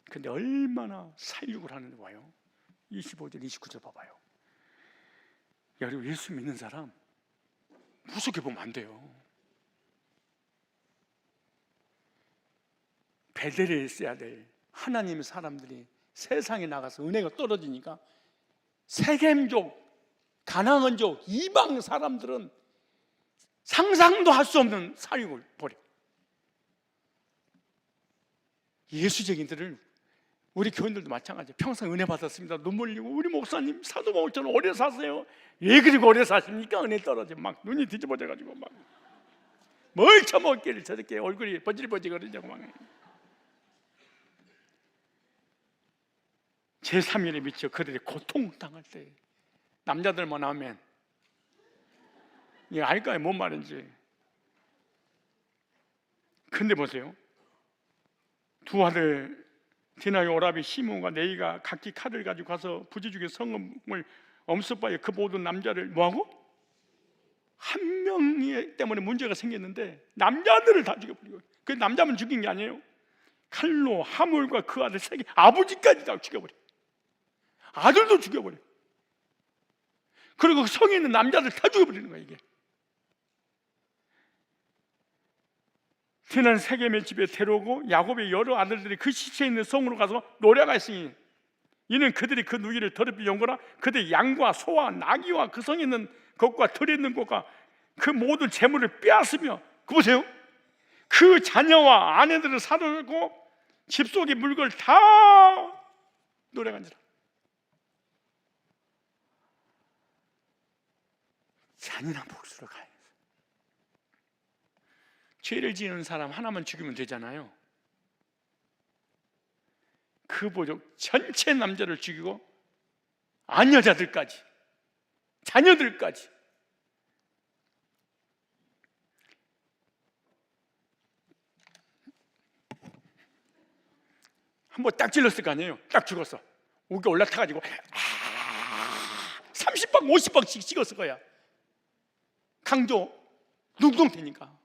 A: 근데 얼마나 살육을 하는지 봐요. 25절, 29절 봐봐요. 여러분, 예수 믿는 사람 무섭게 보면 안 돼요. 베델에 있어야 될 하나님의 사람들이 세상에 나가서 은혜가 떨어지니까 세겜족, 가나안족, 이방 사람들은 상상도 할 수 없는 살육을 벌여. 예수쟁이들을, 우리 교인들도 마찬가지예요. 평생 은혜 받았습니다. 눈물 흘리고, 우리 목사님 사도 바울처럼 오래 사세요. 왜 그리고 오래 사십니까? 은혜 떨어져 막 눈이 뒤집어져가지고 막 뭘 처먹기를 저렇게 얼굴이 버질버질거리냐고 막. 제3일에 미쳐 그들이 고통당할 때 남자들만 하면 이게 알까요? 뭔 말인지. 근데 보세요. 두 아들 디나의 오라비 시몬과 네이가 각기 칼을 가지고 가서 부지중에 성읍을 엄습하여 그 모든 남자를 뭐하고? 한 명이 때문에 문제가 생겼는데 남자들을 다 죽여버리고, 그 남자만 죽인 게 아니에요. 칼로 하물과 그 아들 세 개, 아버지까지 다 죽여버려. 아들도 죽여버려. 그리고 그 성에 있는 남자들 다 죽여버리는 거야. 이게 디나는 세겜의 집에 데려오고 야곱의 여러 아들들이 그 시체에 있는 성으로 가서 노래가 있으니 이는 그들이 그 누이를 더럽히 연거나 그들의 양과 소와 나귀와 그 성에 있는 것과 들에 있는 것과 그 모든 재물을 빼앗으며, 그 보세요, 그 자녀와 아내들을 사르고 집 속의 물건을 다 노래간지라. 잔인한 복수로 가요. 죄를 지은 사람 하나만 죽이면 되잖아요. 그 부족 전체 남자를 죽이고 아녀자들까지, 자녀들까지. 한번 딱 찔렀을 거 아니에요. 딱 죽었어. 우리가 올라타가지고 30방 50방씩 찍었을 거야. 강조 눈동태니까.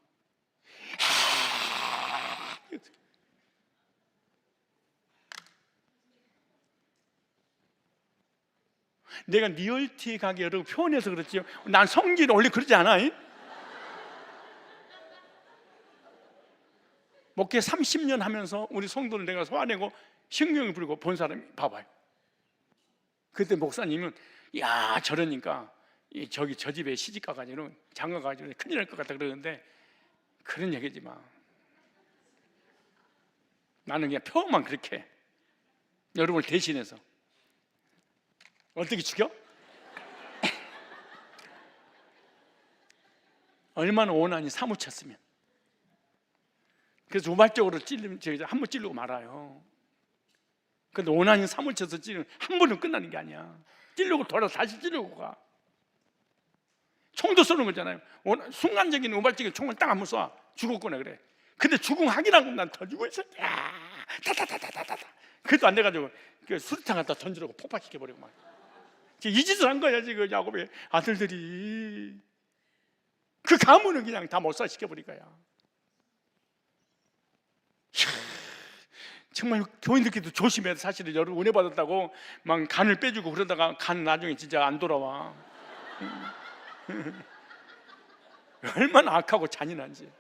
A: 내가 리얼티하게 여러분 표현해서 그렇지요. 난 성질은 원래 그러지 않아. 목회 30년 하면서 우리 성도를 내가 소화내고 신경을 부리고 본 사람이 봐봐요. 그때 목사님은 야 저러니까 저 집에 시집 가가지고 장가 가가지고 큰일 날 것 같다 그러는데, 그런 얘기지 마. 나는 그냥 표현만 그렇게 해. 여러분을 대신해서. 어떻게 죽여? 얼마나 원한이 사무쳤으면. 그래서 우발적으로 찔리면 한 번 찔르고 말아요. 근데 원한이 사무쳐서 찔리면 한 번은 끝나는 게 아니야. 찔르고 돌아서 다시 찔르고 가. 총도 쏘는 거잖아요. 순간적인 우발적인 총을 딱 한번 쏴. 죽었구나 그래. 근데 죽음하기라고 난 더 죽어 있어. 타타타타타타. 그래도 안 돼가지고 그 수류탄 갖다 던지려고 폭파시켜버리고 막. 이 짓을 한 거야 지금 야곱의 아들들이. 그 가문은 그냥 다 몰살시켜버릴 거야. 정말 교인들끼리도 조심해야 돼. 사실은 여러분 은혜 받았다고 막 간을 빼주고 그러다가 간 나중에 진짜 안 돌아와. 얼마나 악하고 잔인한지.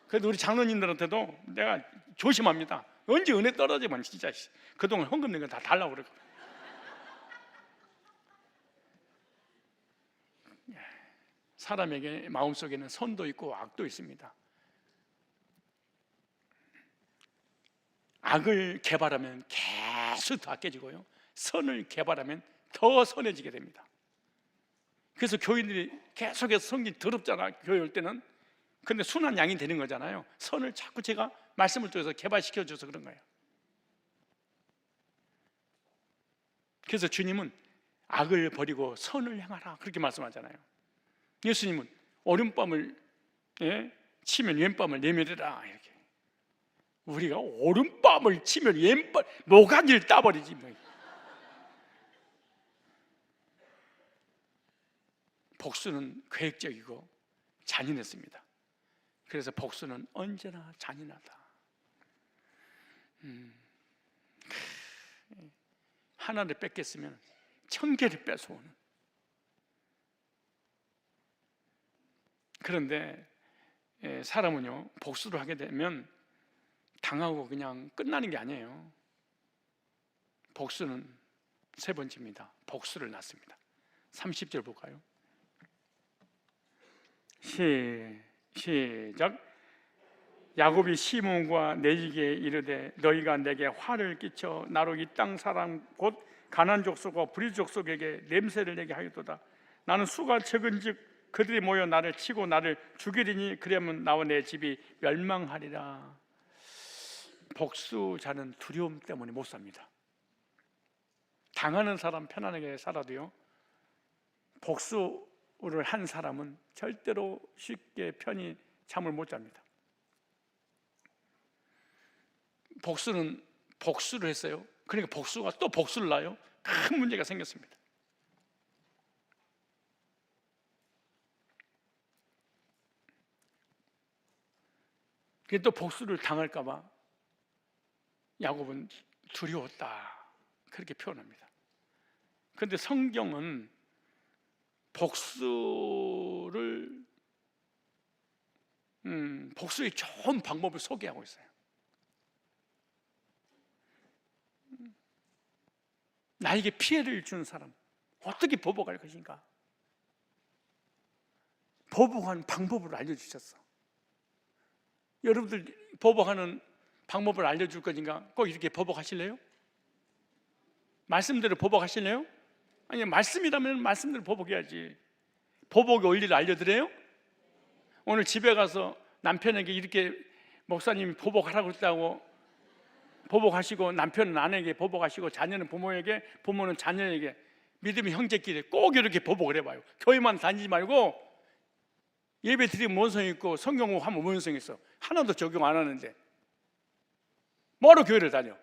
A: 그래도 우리 장로님들한테도 내가 조심합니다. 언제 은혜 떨어지면 진짜 그동안 헌금 낸 거 다 달라고 그러고. 사람에게 마음속에는 선도 있고 악도 있습니다. 악을 개발하면 계속 더 악해지고요, 선을 개발하면 더 선해지게 됩니다. 그래서 교인들이 계속해서 성경 더럽잖아, 교회 올 때는. 근데 순한 양이 되는 거잖아요. 선을 자꾸 제가 말씀을 통해서 개발시켜 줘서 그런 거예요. 그래서 주님은 악을 버리고 선을 행하라 그렇게 말씀하잖아요. 예수님은 오른밤을 치면 왼밤을 내밀으라 이렇게. 우리가 오른밤을 치면 왼밤 모가지를 따버리지 뭐. 복수는 계획적이고 잔인했습니다. 그래서 복수는 언제나 잔인하다. 하나를 뺏겼으면 1000개를 뺏어오는. 그런데 사람은요, 복수를 하게 되면 당하고 그냥 끝나는 게 아니에요. 복수는 세 번째입니다. 복수를 낳습니다. 30절 볼까요? 시작. 야곱이 시몬과 네에게 이르되 너희가 내게 화를 끼쳐 나로 이 땅 사람 곧 가나안 족속과 브리스 족속에게 냄새를 내게 하였도다. 나는 수가 적은즉 그들이 모여 나를 치고 나를 죽이리니 그러면 나와 내 집이 멸망하리라. 복수자는 두려움 때문에 못 삽니다. 당하는 사람 편안하게 살아도요, 복수를 한 사람은 절대로 쉽게 편히 잠을 못 잡니다. 복수는 복수를 했어요. 그러니까 복수가 또 복수를 낳아요. 큰 문제가 생겼습니다. 그게 또 복수를 당할까 봐 야곱은 두려웠다 그렇게 표현합니다. 그런데 성경은 복수의 좋은 방법을 소개하고 있어요. 나에게 피해를 준 사람 어떻게 보복할 것인가, 보복하는 방법을 알려주셨어. 여러분들 보복하는 방법을 알려줄 거니까 꼭 이렇게 보복하실래요? 말씀대로 보복하실래요? 아니, 말씀이라면 말씀대로 보복해야지. 보복의 원리를 알려드려요? 오늘 집에 가서 남편에게 이렇게 목사님이 보복하라고 했다고 보복하시고, 남편은 아내에게 보복하시고, 자녀는 부모에게, 부모는 자녀에게, 믿음의 형제끼리 꼭 이렇게 보복을 해봐요. 교회만 다니지 말고 예배 드리면 원성이 있고 성경 공부하면 원성이 있어. 하나도 적용 안 하는데 뭐하러 교회를 다녀?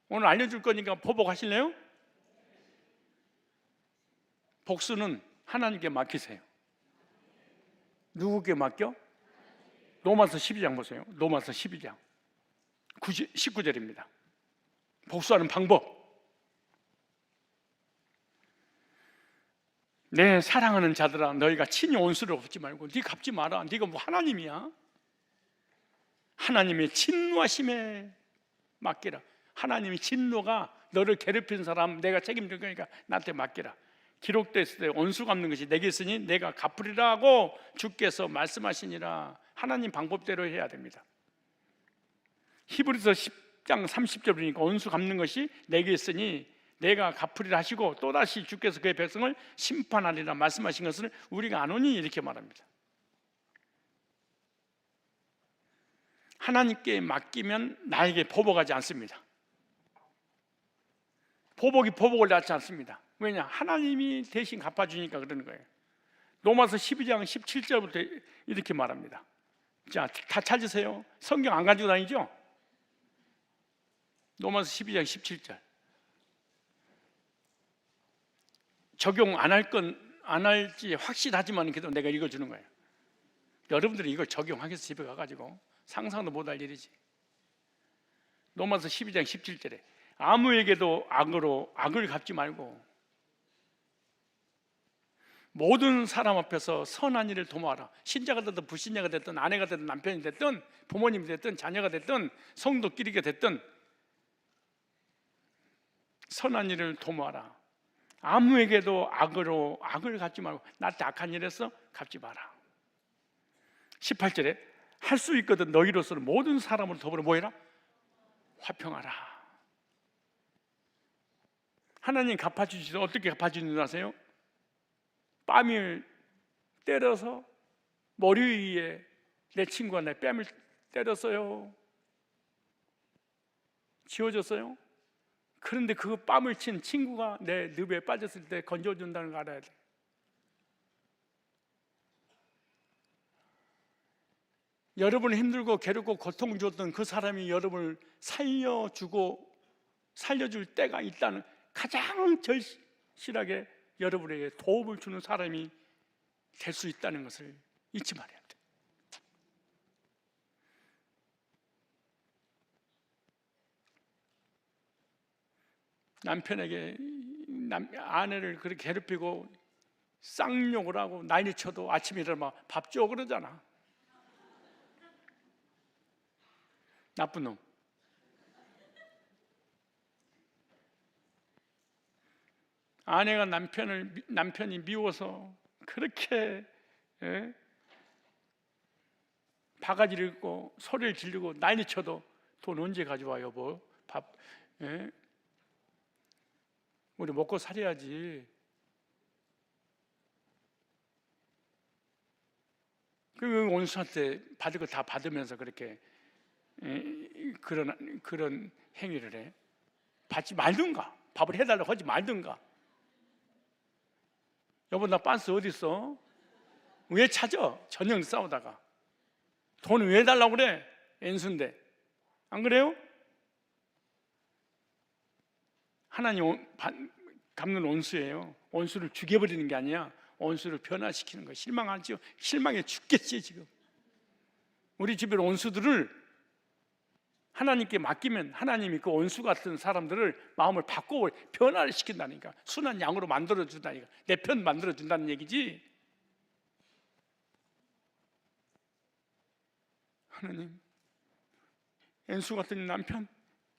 A: 오늘 알려줄 거니까 보복하실래요? 복수는 하나님께 맡기세요. 누구께 맡겨? 로마서 12장 보세요. 로마서 12장 19절입니다. 복수하는 방법. 내 사랑하는 자들아, 너희가 친히 원수를 갚지 말고 네 갚지 마라. 네가 뭐 하나님이야? 하나님의 진노하심에 맡기라. 하나님의 진노가 너를 괴롭힌 사람 내가 책임질 거니까 나한테 맡기라. 기록됐을 때 원수 갚는 것이 내게 있으니 내가 갚으리라고 주께서 말씀하시니라. 하나님 방법대로 해야 됩니다. 히브리서 10장 30절 보니까 원수 갚는 것이 내게 있으니 내가 갚으리라 하시고 또다시 주께서 그의 백성을 심판하리라 말씀하신 것을 우리가 아노니 이렇게 말합니다. 하나님께 맡기면 나에게 보복하지 않습니다. 보복이 보복을 낳지 않습니다. 왜냐? 하나님이 대신 갚아주니까 그러는 거예요. 로마서 12장 17절부터 이렇게 말합니다. 자, 다 찾으세요. 성경 안 가지고 다니죠? 로마서 12장 17절. 적용 안 할지 확실하지만 그래도 내가 읽어주는 거예요. 여러분들이 이걸 적용하겠어? 집에 가가지고 상상도 못할 일이지. 로마서 12장 17절에 아무에게도 악으로 악을 갚지 말고 모든 사람 앞에서 선한 일을 도모하라. 신자가 됐든 불신자가 됐든 아내가 됐든 남편이 됐든 부모님이 됐든 자녀가 됐든 성도끼리가 됐든 선한 일을 도모하라. 아무에게도 악을 갚지 말고 나한테 악한 일 해서 갚지 마라. 18절에 할 수 있거든 너희로서는 모든 사람을 더불어 뭐해라? 화평하라. 하나님 갚아주시죠. 어떻게 갚아주는 줄 아세요? 뺨을 때려서 머리 위에 내 친구가 내 뺨을 때렸어요. 지워졌어요. 그런데 그 뺨을 친 친구가 내 늪에 빠졌을 때 건져준다는 걸 알아야 돼. 여러분을 힘들고 괴롭고 고통 줬던 그 사람이 여러분을 살려줄 때가 있다는, 가장 절실하게 여러분에게 도움을 주는 사람이 될 수 있다는 것을 잊지 말아야 돼. 남편에게 아내를 그렇게 괴롭히고 쌍욕을 하고 난리 쳐도 아침에 일어나면 밥 줘 그러잖아. 나쁜 놈. 아내가 남편이 미워서 그렇게 바가지를 긁고 소리를 지르고 난리 쳐도 돈 언제 가져와 여보? 밥 우리 먹고 살아야지. 그 원수한테 받을 거 다 받으면서 그렇게 그런 행위를 해. 받지 말든가, 밥을 해달라고 하지 말든가. 여보 나 빤스 어디 있어? 왜 찾아? 저녁 싸우다가 돈을 왜 달라고 그래? 엔수인데. 안 그래요? 하나님 갚는 원수예요. 원수를 죽여버리는 게 아니야. 원수를 변화시키는 거예요. 실망하죠. 실망해 죽겠지 지금. 우리 주변 원수들을 하나님께 맡기면 하나님이 그 원수 같은 사람들을 마음을 바꾸고 변화를 시킨다니까. 순한 양으로 만들어준다니까. 내 편 만들어준다는 얘기지. 하나님, 엔수 같은 남편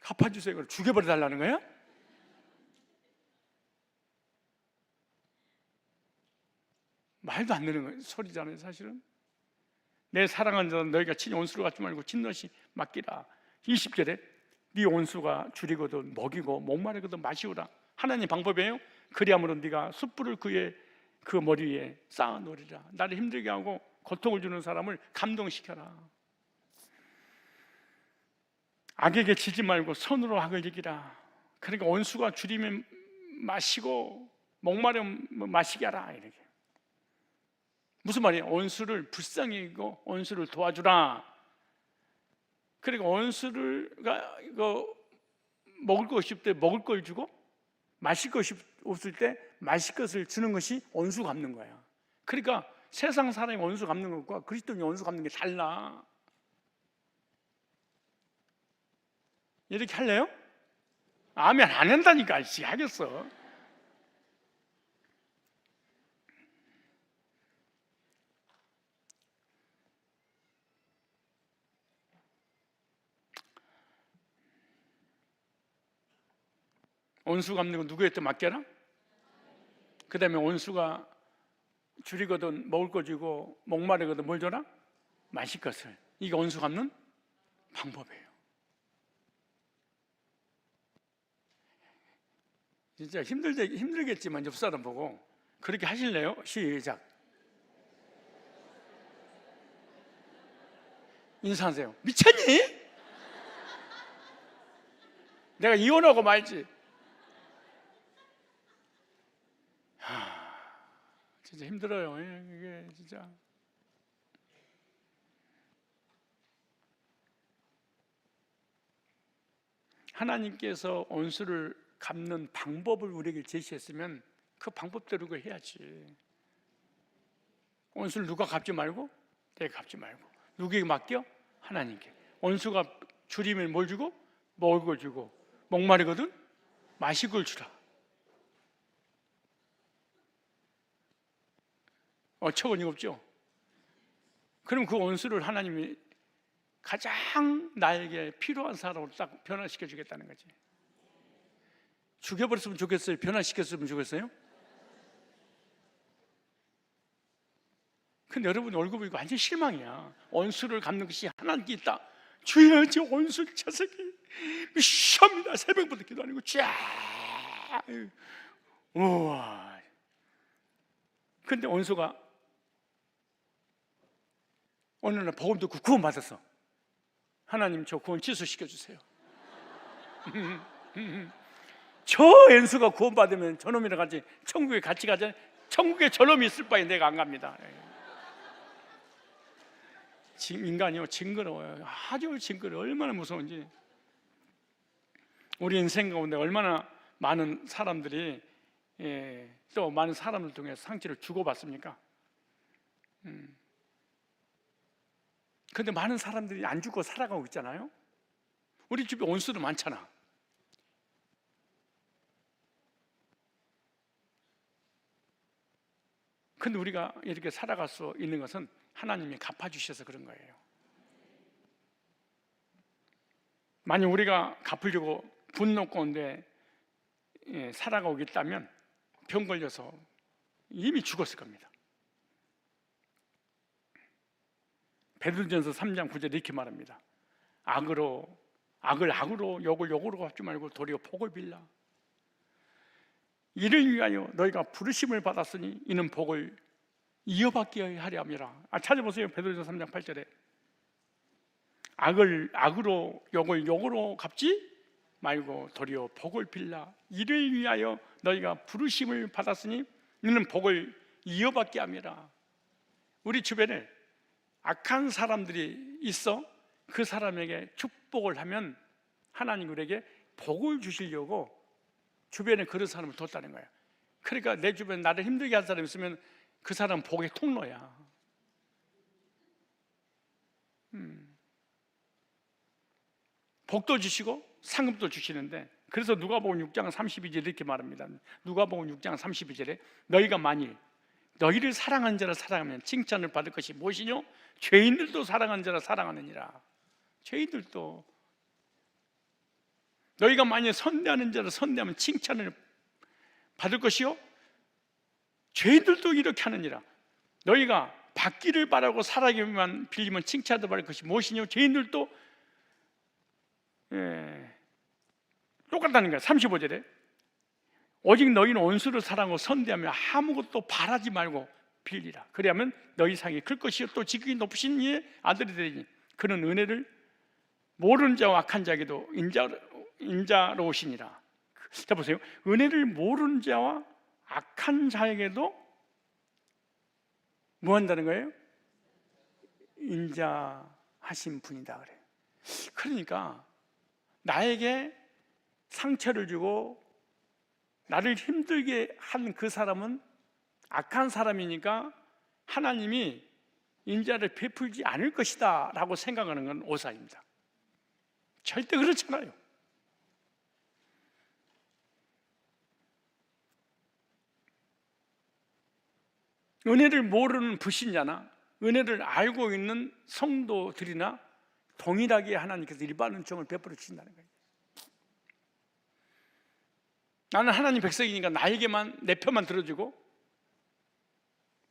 A: 갚아주세요. 그걸 죽여버려달라는 거야? 말도 안 되는 소리잖아요. 사실은 내 사랑하는 자는 너희가 친히 원수를 갖지 말고 친노시 맡기라. 20절에 네 원수가 줄이거든 먹이고 목마르거든 마시우라. 하나님 방법이에요. 그리함으로 네가 숯불을 그의 그 머리 위에 쌓아 놓으리라. 나를 힘들게 하고 고통을 주는 사람을 감동시켜라. 악에게 지지 말고 선으로 악을 이기라. 그러니까 원수가 줄이면 마시고 목마르면 마시게 하라. 이렇게. 무슨 말이에요? 원수를 불쌍히 여기고 원수를 도와주라. 그러니까 원수가 이거 먹을 것이 없을 때 먹을 걸 주고 마실 것이 없을 때 마실 것을 주는 것이 원수 갚는 거야. 그러니까 세상 사람이 원수 갚는 것과 그리스도인이 원수 갚는 게 달라. 이렇게 할래요? 아멘 안 한다니까. 하겠어. 원수 갚는 건 누구한테 맡겨라? 그 다음에 원수가 줄이거든 먹을 거 주고 목마르거든 뭘 줘라? 마실 것을. 이게 원수 갚는 방법이에요. 진짜 힘들겠지만 옆 사람 보고 그렇게 하실래요? 시작. 인사하세요. 미쳤니? 내가 이혼하고 말지. 진짜 힘들어요. 이게 진짜. 하나님께서 원수를 갚는 방법을 우리에게 제시했으면 그 방법대로 그걸 해야지. 원수를 누가 갚지 말고 내가 갚지 말고 누구에게 맡겨? 하나님께. 원수가 줄이면 뭘 주고? 먹을 걸 주고 목마르거든? 마실 걸 주라. 어처구니가 없죠. 그럼 그 원수를 하나님이 가장 나에게 필요한 사람으로 딱 변화시켜 주겠다는 거지. 죽여버렸으면 좋겠어요? 변화시켰으면 좋겠어요? 근데 여러분 얼굴 보니까 완전 실망이야. 원수를 갚는 것이 하나님께 있다. 주여, 저 원수 자석이 미션입니다. 새벽부터 기도하는 쫙. 우와. 근데 원수가 어느 날 복음 듣고 구원 받았어. 하나님, 저 구원 취소시켜 주세요. 저 원수가 구원 받으면 저놈이랑 같이 천국에 같이 가자. 천국에 저놈이 있을 바에 내가 안 갑니다. 지금 인간이요, 징그러워요. 아주 징그러워. 얼마나 무서운지. 우리 인생 가운데 얼마나 많은 사람들이 또 많은 사람을 통해 상처를 주고받습니까? 근데 많은 사람들이 안 죽고 살아가고 있잖아요. 우리 집에 원수도 많잖아. 근데 우리가 이렇게 살아갈 수 있는 것은 하나님이 갚아주셔서 그런 거예요. 만약 우리가 갚으려고 분노 가운데 살아가고 있다면 병 걸려서 이미 죽었을 겁니다. 베드로전서 3장 9절에 이렇게 말합니다. 악을 악으로, 욕을 욕으로 갚지 말고 도리어 복을 빌라. 이를 위하여 너희가 부르심을 받았으니 이는 복을 이어받게 하려 함이라. 찾아보세요. 베드로전서 3장 8절에 악을 악으로, 욕을 욕으로 갚지 말고 도리어 복을 빌라. 이를 위하여 너희가 부르심을 받았으니 이는 복을 이어받게 함이라. 우리 주변에 악한 사람들이 있어 그 사람에게 축복을 하면 하나님 우리에게 복을 주시려고 주변에 그런 사람을 뒀다는 거야. 그러니까 내 주변에 나를 힘들게 한 사람이 있으면 그 사람은 복의 통로야. 복도 주시고 상급도 주시는데, 그래서 누가복음 6장 32절에 이렇게 말합니다. 누가복음 6장 32절에 너희가 만일 너희를 사랑한 자라 사랑하면 칭찬을 받을 것이 무엇이뇨? 죄인들도 사랑한 자라 사랑하느니라. 죄인들도. 너희가 만일 선대하는 자라 선대하면 칭찬을 받을 것이요, 죄인들도 이렇게 하느니라. 너희가 받기를 바라고 사랑에만 빌리면 칭찬도 받을 것이 무엇이뇨? 죄인들도 똑같다는 거야. 35절에 오직 너희는 원수를 사랑하고 선대하며 아무것도 바라지 말고 빌리라. 그리하면 너희 상이 클 것이요 또 지극히 높으신 이의 아들이 되리니 그는 은혜를 모르는 자와 악한 자에게도 인자로우시니라. 자 보세요. 은혜를 모르는 자와 악한 자에게도 뭐 한다는 거예요? 인자하신 분이다 그래요. 그러니까 나에게 상처를 주고 나를 힘들게 한 그 사람은 악한 사람이니까 하나님이 인자를 베풀지 않을 것이다 라고 생각하는 건 오산입니다. 절대 그렇잖아요. 은혜를 모르는 불신자나 은혜를 알고 있는 성도들이나 동일하게 하나님께서 일반 은총을 베풀어 주신다는 거예요. 나는 하나님 백성이니까 나에게만 내 편만 들어주고,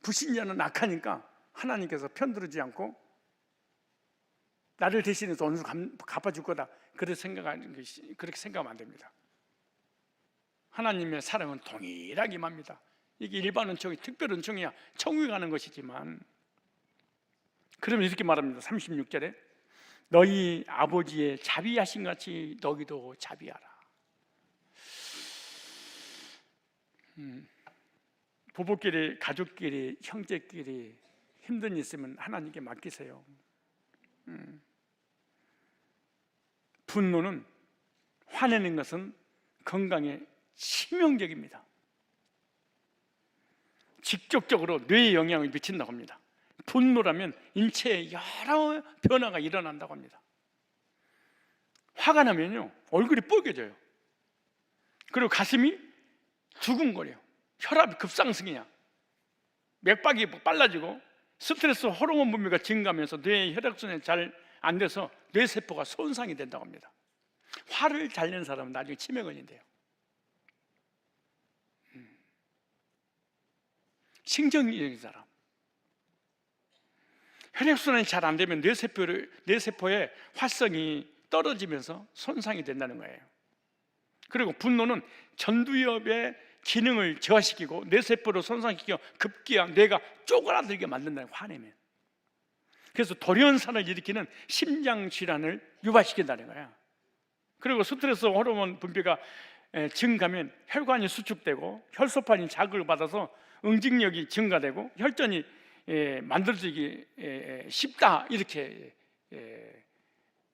A: 불신자는 악하니까 하나님께서 편 들어주지 않고 나를 대신해서 어느 정도 갚아줄 거다, 그렇게 생각하면 안 됩니다. 하나님의 사랑은 동일하게 임합니다. 이게 일반 은총이 특별 은총이야 천국에 가는 것이지만, 그러면 이렇게 말합니다. 36절에 너희 아버지의 자비하신 같이 너희도 자비하라. 부부끼리, 가족끼리, 형제끼리 힘든 일 있으면 하나님께 맡기세요. 분노는, 화내는 것은 건강에 치명적입니다. 직접적으로 뇌에 영향을 미친다고 합니다. 분노라면 인체에 여러 변화가 일어난다고 합니다. 화가 나면요 얼굴이 뻘개져요. 그리고 가슴이 두근거려요. 혈압이 급상승이야. 맥박이 빨라지고 스트레스 호르몬 분비가 증가하면서 뇌의 혈액순환이 잘 안 돼서 뇌세포가 손상이 된다고 합니다. 화를 잘 내는 사람은 나중에 치매근이 돼요. 신경이적인 사람, 혈액순환이 잘 안 되면 뇌세포의 활성이 떨어지면서 손상이 된다는 거예요. 그리고 분노는 전두엽의 기능을 저하시키고 뇌세포를 손상시키고 급기야 뇌가 쪼그라들게 만든다는 거예요. 화내면. 그래서 돌연사를 일으키는 심장질환을 유발시킨다는 거예요. 그리고 스트레스 호르몬 분비가 증가하면 혈관이 수축되고 혈소판이 자극을 받아서 응징력이 증가되고 혈전이 만들어지기 쉽다, 이렇게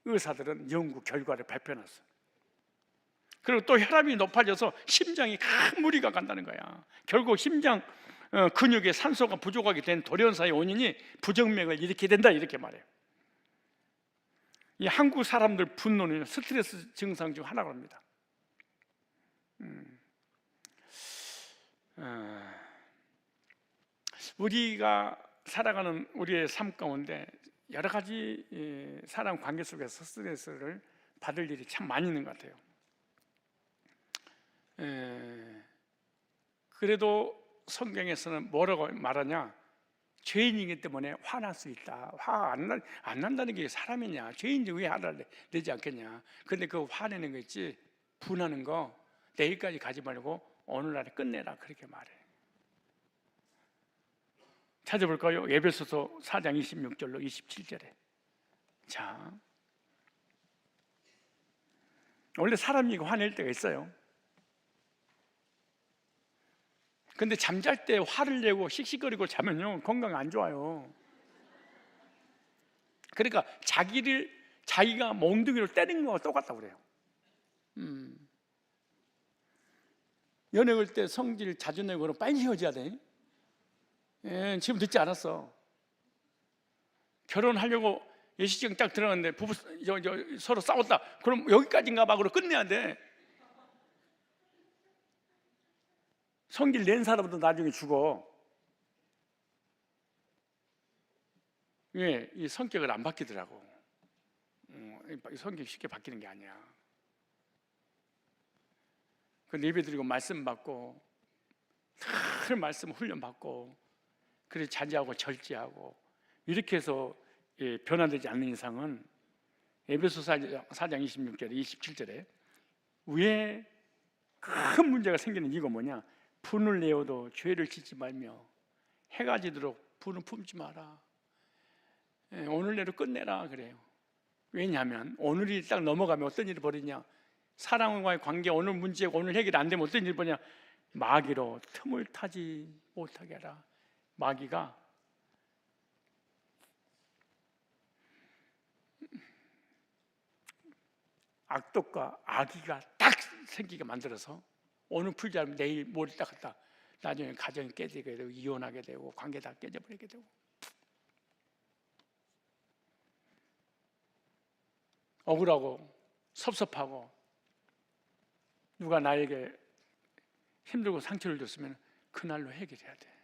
A: 의사들은 연구 결과를 발표해놨어요. 그리고 또 혈압이 높아져서 심장이 큰 무리가 간다는 거야. 결국 심장 근육에 산소가 부족하게 된 돌연사의 원인이 부정맥을 일으키게 된다, 이렇게 말해요. 이 한국 사람들 분노는 스트레스 증상 중 하나라고 합니다. 우리가 살아가는 우리의 삶 가운데 여러 가지 사람 관계 속에서 스트레스를 받을 일이 참 많이 있는 것 같아요. 그래도 성경에서는 뭐라고 말하냐? 죄인이기 때문에 화날 수 있다. 화 안 난다는 게 사람이냐? 죄인인데 왜 화를 내지 않겠냐? 근데 그 화내는 거 있지, 분하는 거 내일까지 가지 말고 오늘날에 끝내라, 그렇게 말해. 찾아볼까요? 에베소서 4장 26절로 27절에. 자, 원래 사람이 화낼 때가 있어요. 근데 잠잘 때 화를 내고 씩씩거리고 자면요, 건강 안 좋아요. 그러니까 자기가 몽둥이로 때리는 거와 똑같다고 그래요. 연애 걸 때 성질 자주 내고 그럼 빨리 헤어져야 돼. 지금 늦지 않았어. 결혼하려고 예식장 딱 들어갔는데 부부 서로 싸웠다. 그럼 여기까지인가 봐. 그럼 끝내야 돼. 성질 낸 사람도 나중에 죽어. 왜? 이 성격을 안 바뀌더라고. 성격이 쉽게 바뀌는 게 아니야. 그 예배드리고 말씀 받고 늘 말씀 훈련 받고 그래서 자제하고 절제하고 이렇게 해서 변화되지 않는 이상은 에베소 4장 26절에 27절에 왜 큰 문제가 생기는 이유가 뭐냐? 분을 내어도 죄를 짓지 말며 해가 지도록 분을 품지 마라. 오늘 내로 끝내라 그래요. 왜냐하면 오늘이 딱 넘어가면 어떤 일이 벌이냐? 사람과의 관계 오늘 문제 오늘 해결 안 되면 어떤 일이 벌이냐? 마귀로 틈을 타지 못하게 하라. 마귀가 악독과 악의가 딱 생기게 만들어서 오늘 풀지 않으면 내일 모레 딱 갔다 나중에 가정이 깨지게 되고 이혼하게 되고 관계 다 깨져버리게 되고 억울하고 섭섭하고 누가 나에게 힘들고 상처를 줬으면 그날로 해결해야 돼.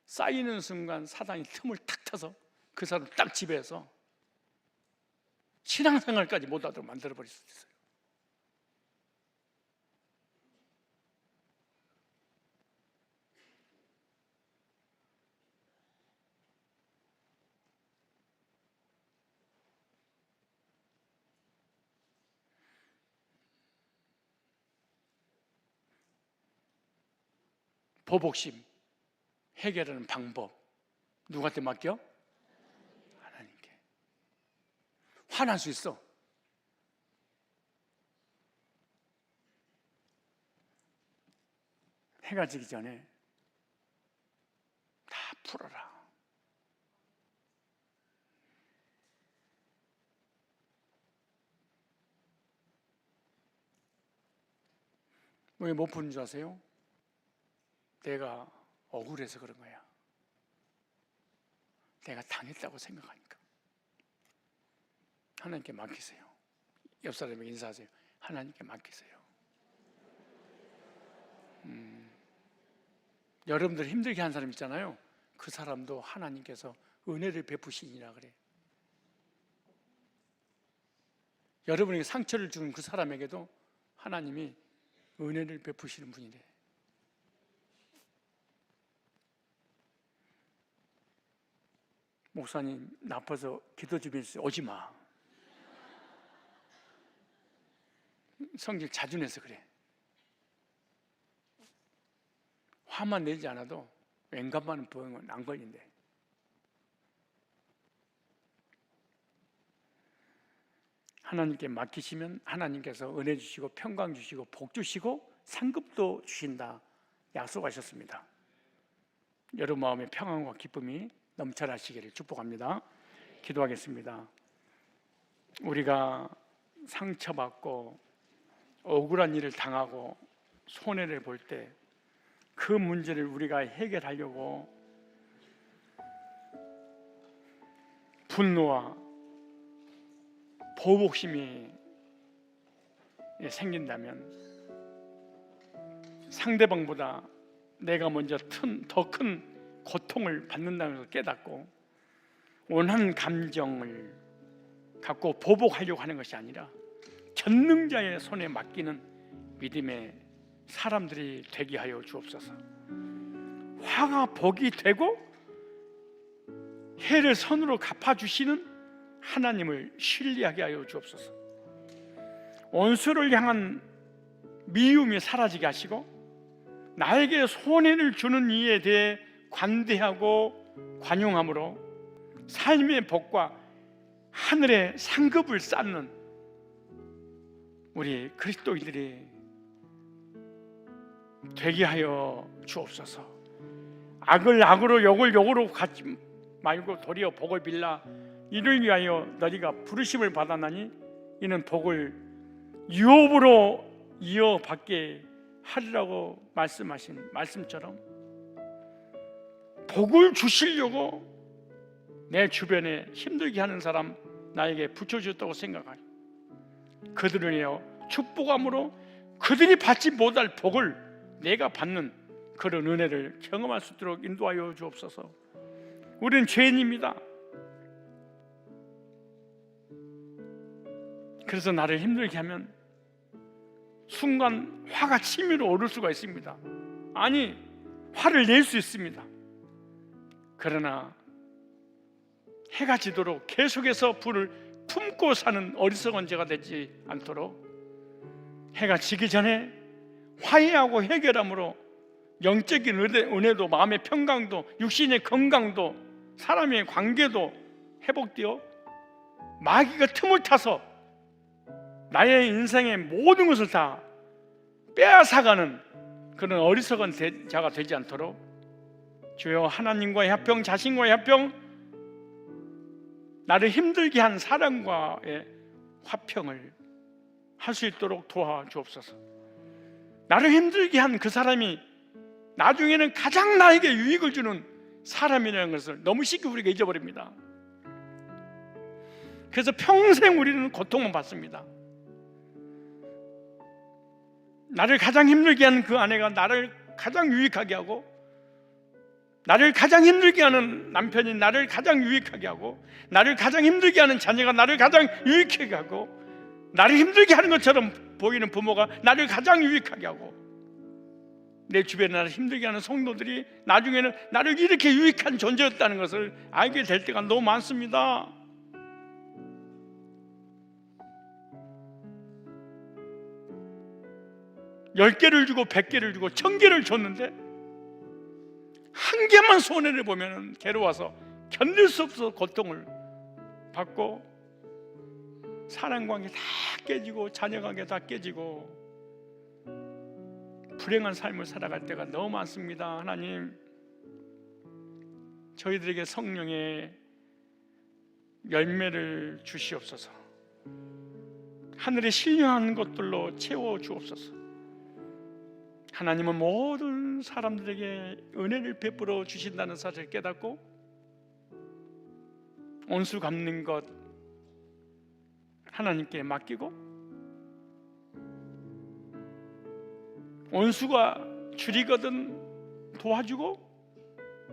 A: 쌓이는 순간 사단이 틈을 탁 타서 그 사람 딱 지배해서 신앙생활까지 못하도록 만들어버릴 수 있어요. 보복심 해결하는 방법 누구한테 맡겨? 하나님께. 화날 수 있어. 해가 지기 전에 다 풀어라. 왜 못 푸는 줄 아세요? 내가 억울해서 그런 거야. 내가 당했다고 생각하니까. 하나님께 맡기세요. 옆 사람에게 인사하세요. 하나님께 맡기세요. 여러분들 힘들게 한 사람 있잖아요. 그 사람도 하나님께서 은혜를 베푸시니라 그래. 여러분에게 상처를 주는 그 사람에게도 하나님이 은혜를 베푸시는 분이래. 목사님 나빠서 기도 좀 해주세요. 오지 마. 성질 자주 내서 그래. 화만 내지 않아도 웬간만한 병은 안 걸린대. 하나님께 맡기시면 하나님께서 은혜 주시고 평강 주시고 복 주시고 상급도 주신다 약속하셨습니다. 여러분 마음의 평안과 기쁨이 넘쳐나시기를 축복합니다. 기도하겠습니다. 우리가 상처받고 억울한 일을 당하고 손해를 볼 때 그 문제를 우리가 해결하려고 분노와 보복심이 생긴다면 상대방보다 내가 먼저 더 큰 고통을 받는다는 것을 깨닫고 원한 감정을 갖고 보복하려고 하는 것이 아니라 전능자의 손에 맡기는 믿음의 사람들이 되게 하여 주옵소서. 화가 복이 되고 해를 선으로 갚아주시는 하나님을 신뢰하게 하여 주옵소서. 원수를 향한 미움이 사라지게 하시고 나에게 손해를 주는 이에 대해 관대하고 관용함으로 삶의 복과 하늘의 상급을 쌓는 우리 그리스도인들이 되게 하여 주옵소서. 악을 악으로 욕을 욕으로 갖지 말고 도리어 복을 빌라. 이를 위하여 너희가 부르심을 받았나니 이는 복을 유업으로 이어받게 하리라고 말씀하신 말씀처럼 복을 주시려고 내 주변에 힘들게 하는 사람 나에게 붙여주셨다고 생각하니 그들을 위하여 축복함으로 그들이 받지 못할 복을 내가 받는 그런 은혜를 경험할 수 있도록 인도하여 주옵소서. 우리는 죄인입니다. 그래서 나를 힘들게 하면 순간 화가 치밀어 오를 수가 있습니다. 아니, 화를 낼 수 있습니다. 그러나 해가 지도록 계속해서 불을 품고 사는 어리석은 자가 되지 않도록 해가 지기 전에 화해하고 해결함으로 영적인 은혜도 마음의 평강도 육신의 건강도 사람의 관계도 회복되어 마귀가 틈을 타서 나의 인생의 모든 것을 다 빼앗아가는 그런 어리석은 자가 되지 않도록 주여 하나님과의 협평, 자신과의 협평, 나를 힘들게 한 사람과의 화평을 할 수 있도록 도와주옵소서. 나를 힘들게 한 그 사람이 나중에는 가장 나에게 유익을 주는 사람이라는 것을 너무 쉽게 우리가 잊어버립니다. 그래서 평생 우리는 고통만 받습니다. 나를 가장 힘들게 하는 그 아내가 나를 가장 유익하게 하고, 나를 가장 힘들게 하는 남편이 나를 가장 유익하게 하고, 나를 가장 힘들게 하는 자녀가 나를 가장 유익하게 하고, 나를 힘들게 하는 것처럼 보이는 부모가 나를 가장 유익하게 하고, 내 주변에 나를 힘들게 하는 성도들이 나중에는 나를 이렇게 유익한 존재였다는 것을 알게 될 때가 너무 많습니다. 열 개를 주고 100개를 주고 1000개를 줬는데 한 개만 손해를 보면 괴로워서 견딜 수 없어서 고통을 받고 사랑관계 다 깨지고 자녀관계 다 깨지고 불행한 삶을 살아갈 때가 너무 많습니다. 하나님, 저희들에게 성령의 열매를 주시옵소서. 하늘의 신령한 것들로 채워 주옵소서. 하나님은 모든 사람들에게 은혜를 베풀어 주신다는 사실을 깨닫고 온수 갚는 것 하나님께 맡기고, 온수가 줄이거든 도와주고,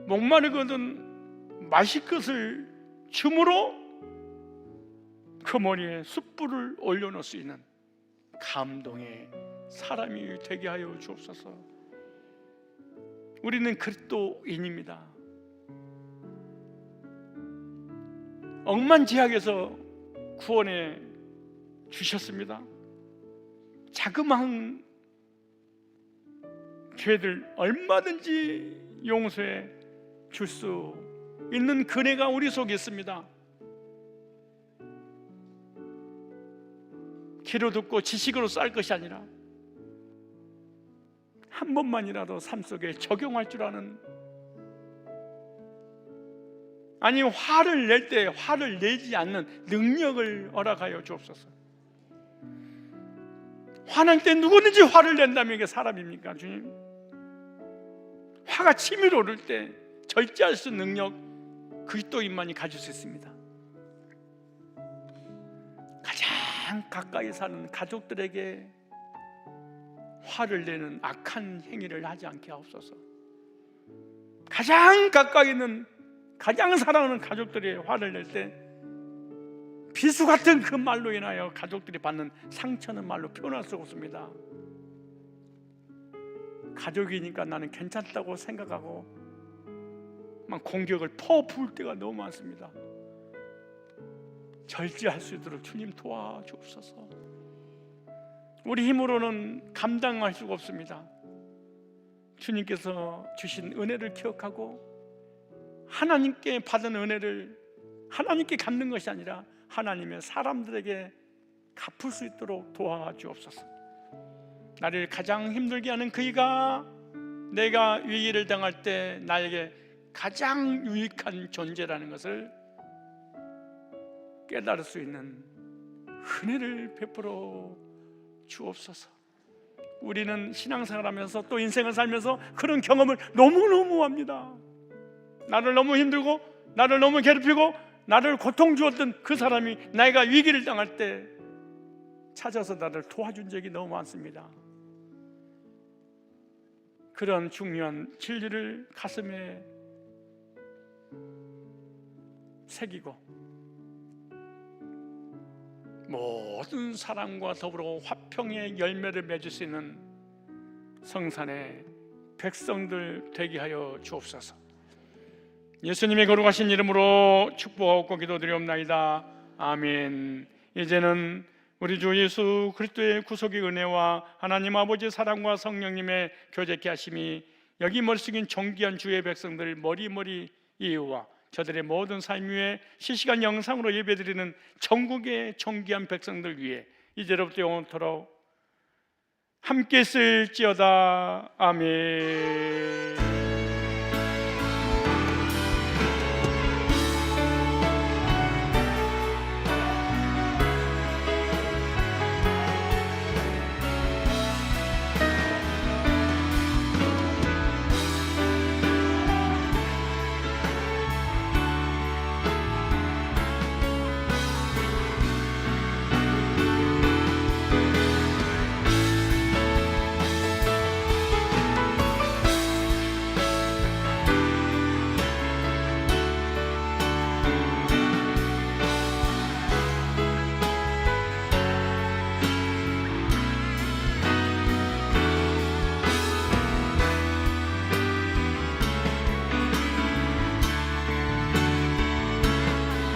A: 목마르거든 마실 것을 줌으로 그 머리에 숯불을 올려놓을 수 있는 감동의 사람이 되게 하여 주옵소서. 우리는 그리스도인입니다. 억만지약에서 구원해 주셨습니다. 자그마한 죄들 얼마든지 용서해 줄 수 있는 그네가 우리 속에 있습니다. 귀로 듣고 지식으로 쌀 것이 아니라 한 번만이라도 삶 속에 적용할 줄 아는, 아니 화를 낼 때 화를 내지 않는 능력을 허락하여 주옵소서. 화날 때 누구든지 화를 낸다면 이게 사람입니까 주님? 화가 치밀어 오를 때 절제할 수 있는 능력 그리스도인만이 가질 수 있습니다. 가장 가까이 사는 가족들에게 화를 내는 악한 행위를 하지 않게 하옵소서. 가장 가까이 있는, 가장 사랑하는 가족들이 화를 낼 때 비수 같은 그 말로 인하여 가족들이 받는 상처는 말로 표현할 수 없습니다. 가족이니까 나는 괜찮다고 생각하고 막 공격을 퍼부을 때가 너무 많습니다. 절제할 수 있도록 주님 도와주옵소서. 우리 힘으로는 감당할 수가 없습니다. 주님께서 주신 은혜를 기억하고 하나님께 받은 은혜를 하나님께 갚는 것이 아니라 하나님의 사람들에게 갚을 수 있도록 도와주옵소서. 나를 가장 힘들게 하는 그이가 내가 위기를 당할 때 나에게 가장 유익한 존재라는 것을 깨달을 수 있는 은혜를 베풀어 주옵소서. 우리는 신앙생활하면서 또 인생을 살면서 그런 경험을 너무너무 합니다. 나를 너무 힘들고 나를 너무 괴롭히고 나를 고통 주었던 그 사람이 내가 위기를 당할 때 찾아서 나를 도와준 적이 너무 많습니다. 그런 중요한 진리를 가슴에 새기고 모든 사람과 더불어 화평의 열매를 맺을 수 있는 성산의 백성들 되게 하여 주옵소서. 예수님의 거룩하신 이름으로 축복하고 기도드리옵나이다. 아멘. 이제는 우리 주 예수 그리스도의 구속의 은혜와 하나님 아버지의 사랑과 성령님의 교제케 하심이 여기 머리숙인 존귀한 주의 백성들 머리머리 이유와 저들의 모든 삶 위에 실시간 영상으로 예배드리는 전국의 존귀한 백성들 위해 이제로부터 영원토록 함께 있을지어다. 아멘.